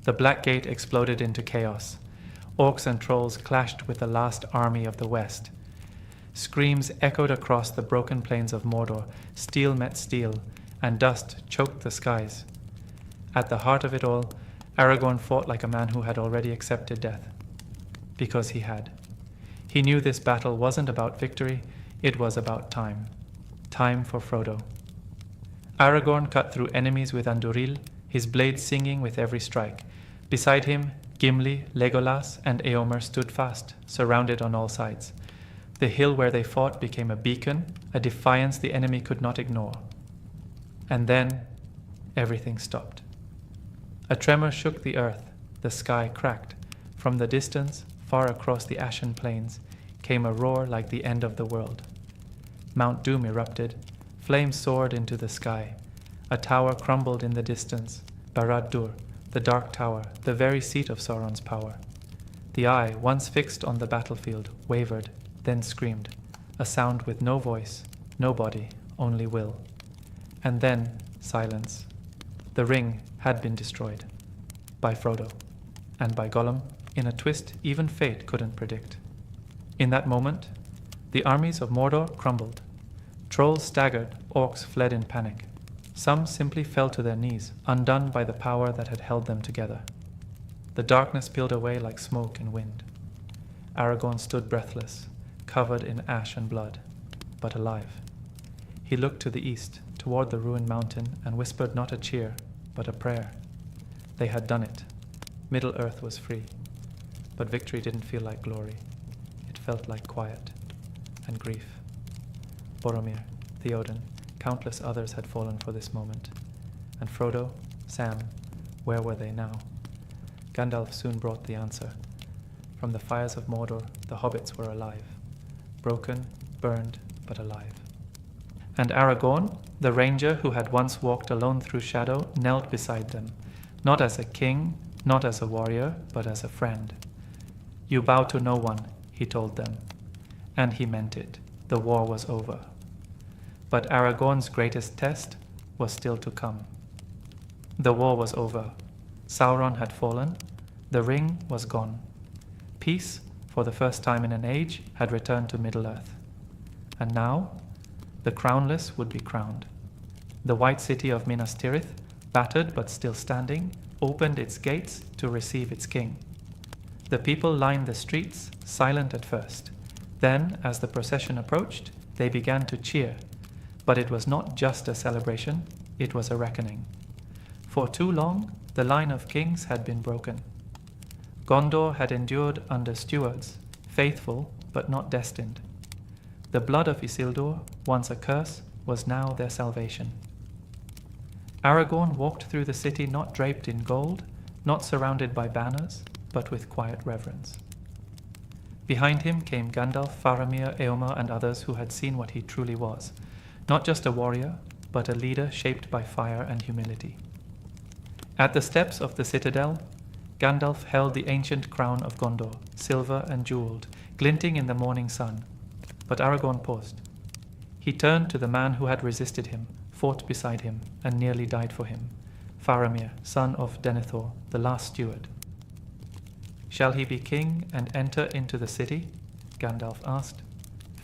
The Black Gate exploded into chaos. Orcs and trolls clashed with the last army of the West. Screams echoed across the broken plains of Mordor, steel met steel, and dust choked the skies. At the heart of it all, Aragorn fought like a man who had already accepted death. Because he had. He knew this battle wasn't about victory, it was about time. Time for Frodo. Aragorn cut through enemies with Anduril, his blade singing with every strike. Beside him, Gimli, Legolas, and Eomer stood fast, surrounded on all sides. The hill where they fought became a beacon, a defiance the enemy could not ignore. And then, everything stopped. A tremor shook the earth, the sky cracked. From the distance, far across the ashen plains, came a roar like the end of the world. Mount Doom erupted, flames soared into the sky. A tower crumbled in the distance, Barad-dûr, the Dark Tower, the very seat of Sauron's power. The eye, once fixed on the battlefield, wavered, then screamed, a sound with no voice, no body, only will. And then, silence. The ring had been destroyed. By Frodo. And by Gollum, in a twist even fate couldn't predict. In that moment, the armies of Mordor crumbled. Trolls staggered, orcs fled in panic. Some simply fell to their knees, undone by the power that had held them together. The darkness peeled away like smoke and wind. Aragorn stood breathless, covered in ash and blood, but alive. He looked to the east, toward the ruined mountain, and whispered not a cheer, but a prayer. They had done it. Middle-earth was free. But victory didn't feel like glory. It felt like quiet and grief. Boromir, Theoden, countless others had fallen for this moment. And Frodo, Sam, where were they now? Gandalf soon brought the answer. From the fires of Mordor, the hobbits were alive. Broken, burned, but alive. And Aragorn, the ranger who had once walked alone through shadow, knelt beside them, not as a king, not as a warrior, but as a friend. "You bow to no one," he told them. And he meant it. The war was over. But Aragorn's greatest test was still to come. The war was over. Sauron had fallen. The ring was gone. Peace, for the first time in an age, had returned to Middle-earth. And now, the crownless would be crowned. The white city of Minas Tirith, battered but still standing, opened its gates to receive its king. The people lined the streets, silent at first. Then, as the procession approached, they began to cheer. But it was not just a celebration, it was a reckoning. For too long, the line of kings had been broken. Gondor had endured under stewards, faithful but not destined. The blood of Isildur, once a curse, was now their salvation. Aragorn walked through the city not draped in gold, not surrounded by banners, but with quiet reverence. Behind him came Gandalf, Faramir, Eomer, and others who had seen what he truly was, not just a warrior, but a leader shaped by fire and humility. At the steps of the citadel, Gandalf held the ancient crown of Gondor, silver and jeweled, glinting in the morning sun. But Aragorn paused. He turned to the man who had resisted him, fought beside him, and nearly died for him, Faramir, son of Denethor, the last steward. "Shall he be king and enter into the city?" Gandalf asked.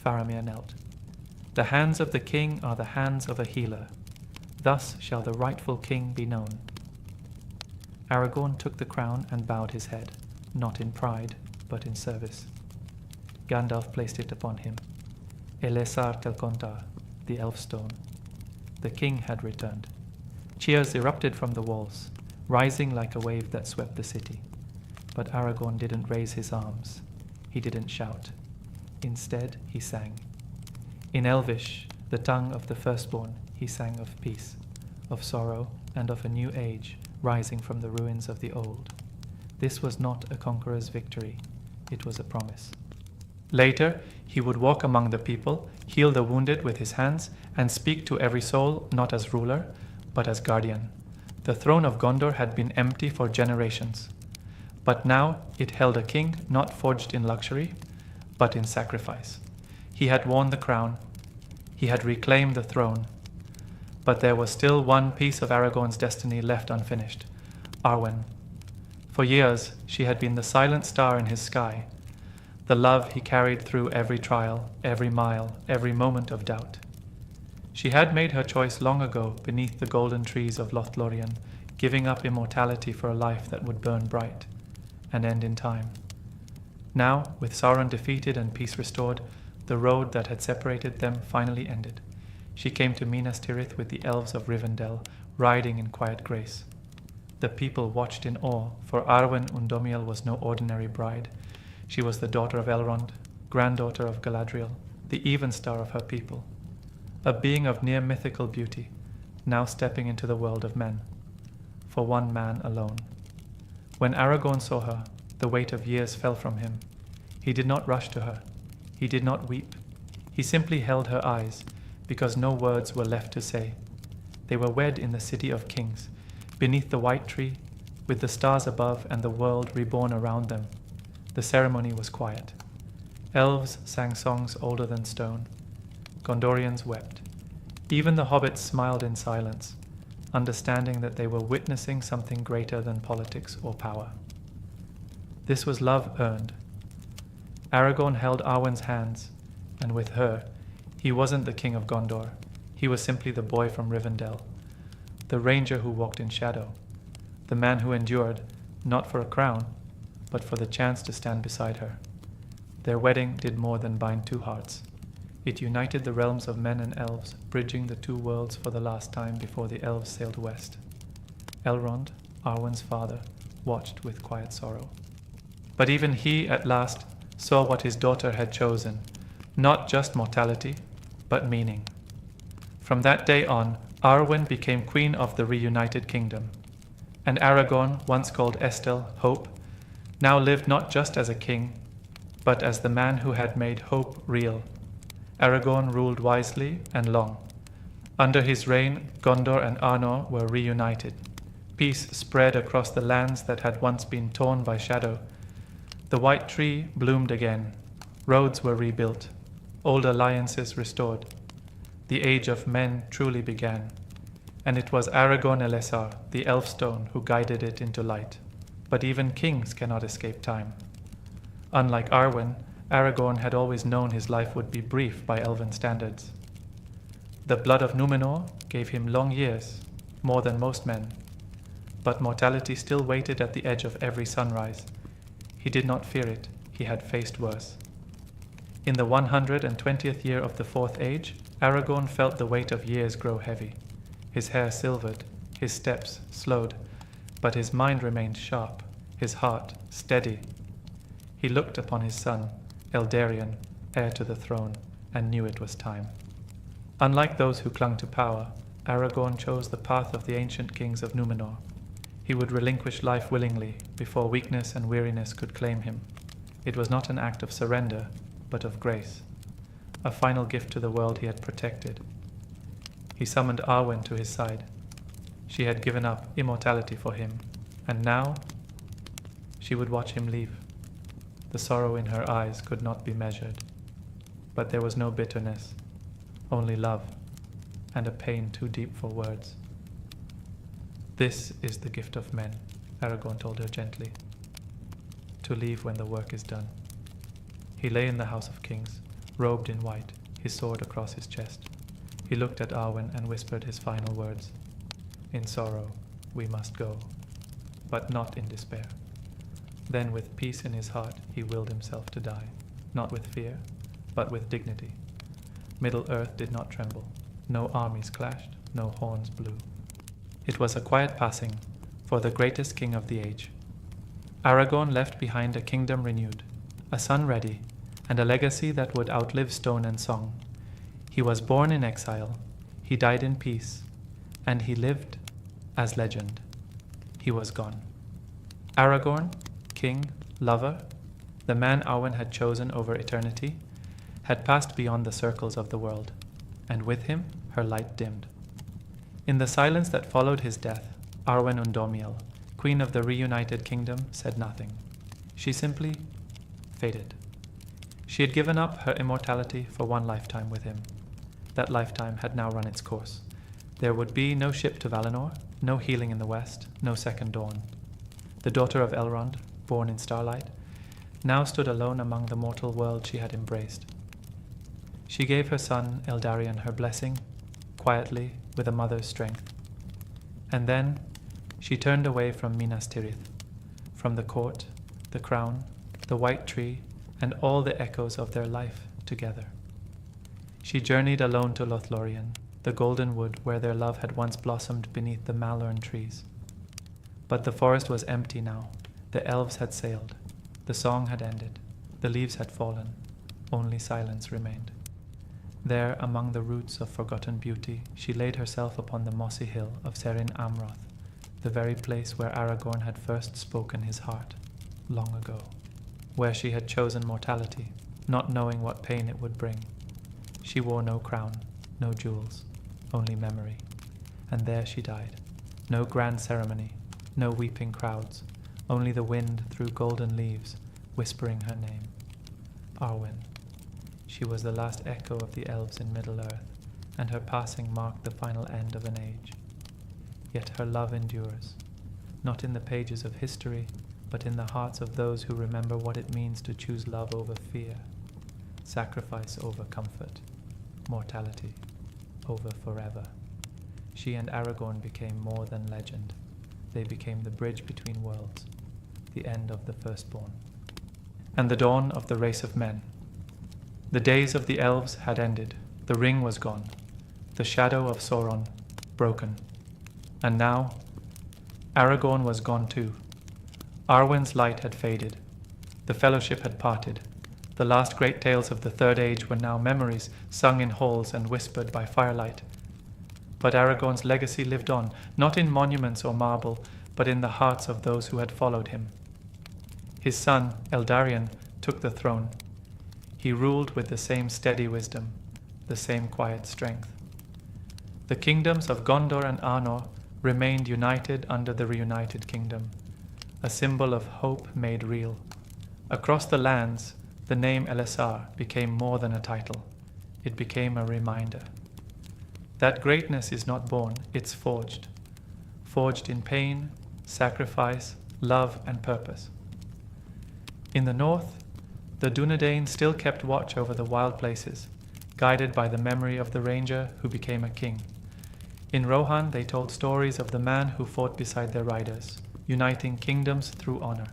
Faramir knelt. "The hands of the king are the hands of a healer. Thus shall the rightful king be known." Aragorn took the crown and bowed his head, not in pride, but in service. Gandalf placed it upon him. Elessar Telcontar, the Elfstone. The king had returned. Cheers erupted from the walls, rising like a wave that swept the city. But Aragorn didn't raise his arms. He didn't shout. Instead, he sang. In Elvish, the tongue of the firstborn, he sang of peace, of sorrow, and of a new age rising from the ruins of the old. This was not a conqueror's victory. It was a promise. Later, he would walk among the people, heal the wounded with his hands, and speak to every soul not as ruler, but as guardian. The throne of Gondor had been empty for generations. But now it held a king not forged in luxury, but in sacrifice. He had worn the crown. He had reclaimed the throne. But there was still one piece of Aragorn's destiny left unfinished, Arwen. For years, she had been the silent star in his sky, the love he carried through every trial, every mile, every moment of doubt. She had made her choice long ago beneath the golden trees of Lothlórien, giving up immortality for a life that would burn bright and end in time. Now, with Sauron defeated and peace restored, the road that had separated them finally ended. She came to Minas Tirith with the elves of Rivendell, riding in quiet grace. The people watched in awe, for Arwen Undómiel was no ordinary bride. She was the daughter of Elrond, granddaughter of Galadriel, the even-star of her people, a being of near mythical beauty, now stepping into the world of men, for one man alone. When Aragorn saw her, the weight of years fell from him. He did not rush to her. He did not weep. He simply held her eyes, because no words were left to say. They were wed in the city of kings, beneath the white tree, with the stars above and the world reborn around them. The ceremony was quiet. Elves sang songs older than stone. Gondorians wept. Even the hobbits smiled in silence, understanding that they were witnessing something greater than politics or power. This was love earned. Aragorn held Arwen's hands, and with her, he wasn't the king of Gondor. He was simply the boy from Rivendell, the ranger who walked in shadow, the man who endured, not for a crown, but for the chance to stand beside her. Their wedding did more than bind two hearts. It united the realms of men and elves, bridging the two worlds for the last time before the elves sailed west. Elrond, Arwen's father, watched with quiet sorrow. But even he, at last, saw what his daughter had chosen, not just mortality, but meaning. From that day on, Arwen became queen of the reunited kingdom, and Aragorn, once called Estel, Hope, now lived not just as a king, but as the man who had made hope real. Aragorn ruled wisely and long. Under his reign, Gondor and Arnor were reunited. Peace spread across the lands that had once been torn by shadow. The white tree bloomed again. Roads were rebuilt. Old alliances restored. The age of men truly began. And it was Aragorn Elessar, the Elfstone, who guided it into light. But even kings cannot escape time. Unlike Arwen, Aragorn had always known his life would be brief by elven standards. The blood of Númenor gave him long years, more than most men. But mortality still waited at the edge of every sunrise. He did not fear it. He had faced worse. In the 120th year of the Fourth Age, Aragorn felt the weight of years grow heavy. His hair silvered, his steps slowed, but his mind remained sharp, his heart steady. He looked upon his son, Eldarion, heir to the throne, and knew it was time. Unlike those who clung to power, Aragorn chose the path of the ancient kings of Númenor. He would relinquish life willingly before weakness and weariness could claim him. It was not an act of surrender, but of grace, a final gift to the world he had protected. He summoned Arwen to his side. She had given up immortality for him, and now she would watch him leave. The sorrow in her eyes could not be measured, but there was no bitterness, only love, and a pain too deep for words. "This is the gift of men," Aragorn told her gently, "to leave when the work is done." He lay in the House of Kings, robed in white, his sword across his chest. He looked at Arwen and whispered his final words. "In sorrow we must go, but not in despair." Then with peace in his heart he willed himself to die, not with fear, but with dignity. Middle-earth did not tremble. No armies clashed, no horns blew. It was a quiet passing for the greatest king of the age. Aragorn left behind a kingdom renewed, a son ready, and a legacy that would outlive stone and song. He was born in exile, he died in peace, and he lived as legend. He was gone. Aragorn, king, lover, the man Arwen had chosen over eternity, had passed beyond the circles of the world, and with him her light dimmed. In the silence that followed his death, Arwen Undómiel, queen of the reunited kingdom, said nothing. She simply faded. She had given up her immortality for one lifetime with him. That lifetime had now run its course. There would be no ship to Valinor, no healing in the west, no second dawn. The daughter of Elrond, born in starlight, now stood alone among the mortal world she had embraced. She gave her son Eldarion her blessing, quietly, with a mother's strength. And then she turned away from Minas Tirith, from the court, the crown, the white tree, and all the echoes of their life together. She journeyed alone to Lothlórien, the golden wood where their love had once blossomed beneath the malorn trees. But the forest was empty now. The elves had sailed. The song had ended. The leaves had fallen. Only silence remained. There, among the roots of forgotten beauty, she laid herself upon the mossy hill of Serin Amroth, the very place where Aragorn had first spoken his heart, long ago, where she had chosen mortality, not knowing what pain it would bring. She wore no crown, no jewels, only memory, and there she died. No grand ceremony, no weeping crowds, only the wind through golden leaves, whispering her name. Arwen. She was the last echo of the elves in Middle-earth, and her passing marked the final end of an age. Yet her love endures, not in the pages of history, but in the hearts of those who remember what it means to choose love over fear, sacrifice over comfort, mortality over forever. She and Aragorn became more than legend. They became the bridge between worlds, the end of the firstborn, and the dawn of the race of men. The days of the elves had ended. The ring was gone. The shadow of Sauron broken. And now, Aragorn was gone too. Arwen's light had faded. The fellowship had parted. The last great tales of the Third Age were now memories sung in halls and whispered by firelight. But Aragorn's legacy lived on, not in monuments or marble, but in the hearts of those who had followed him. His son, Eldarion, took the throne. He ruled with the same steady wisdom, the same quiet strength. The kingdoms of Gondor and Arnor remained united under the reunited kingdom, a symbol of hope made real. Across the lands, the name Elessar became more than a title. It became a reminder. That greatness is not born, it's forged. Forged in pain, sacrifice, love, and purpose. In the north, the Dunedain still kept watch over the wild places, guided by the memory of the ranger who became a king. In Rohan, they told stories of the man who fought beside their riders, uniting kingdoms through honor.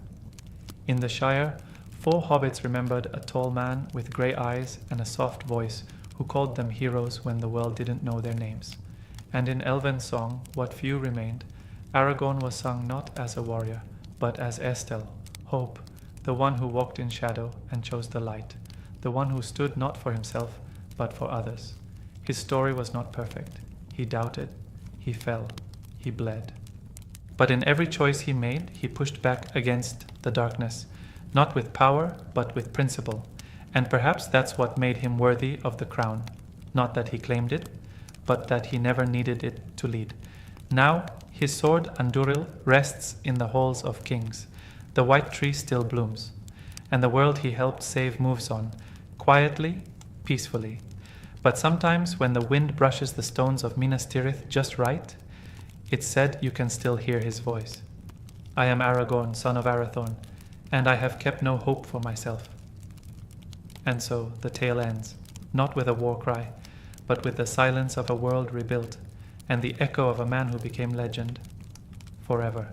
In the Shire, 4 hobbits remembered a tall man with grey eyes and a soft voice who called them heroes when the world didn't know their names. And in Elven song, what few remained, Aragorn was sung not as a warrior, but as Estel, hope, the one who walked in shadow and chose the light, the one who stood not for himself, but for others. His story was not perfect. He doubted, he fell, he bled. But in every choice he made, he pushed back against the darkness, not with power, but with principle, and perhaps that's what made him worthy of the crown. Not that he claimed it, but that he never needed it to lead. Now, his sword Andúril rests in the halls of kings. The white tree still blooms, and the world he helped save moves on, quietly, peacefully. But sometimes when the wind brushes the stones of Minas Tirith just right, it's said you can still hear his voice. I am Aragorn, son of Arathorn, and I have kept no hope for myself. And so the tale ends, not with a war cry, but with the silence of a world rebuilt, and the echo of a man who became legend forever.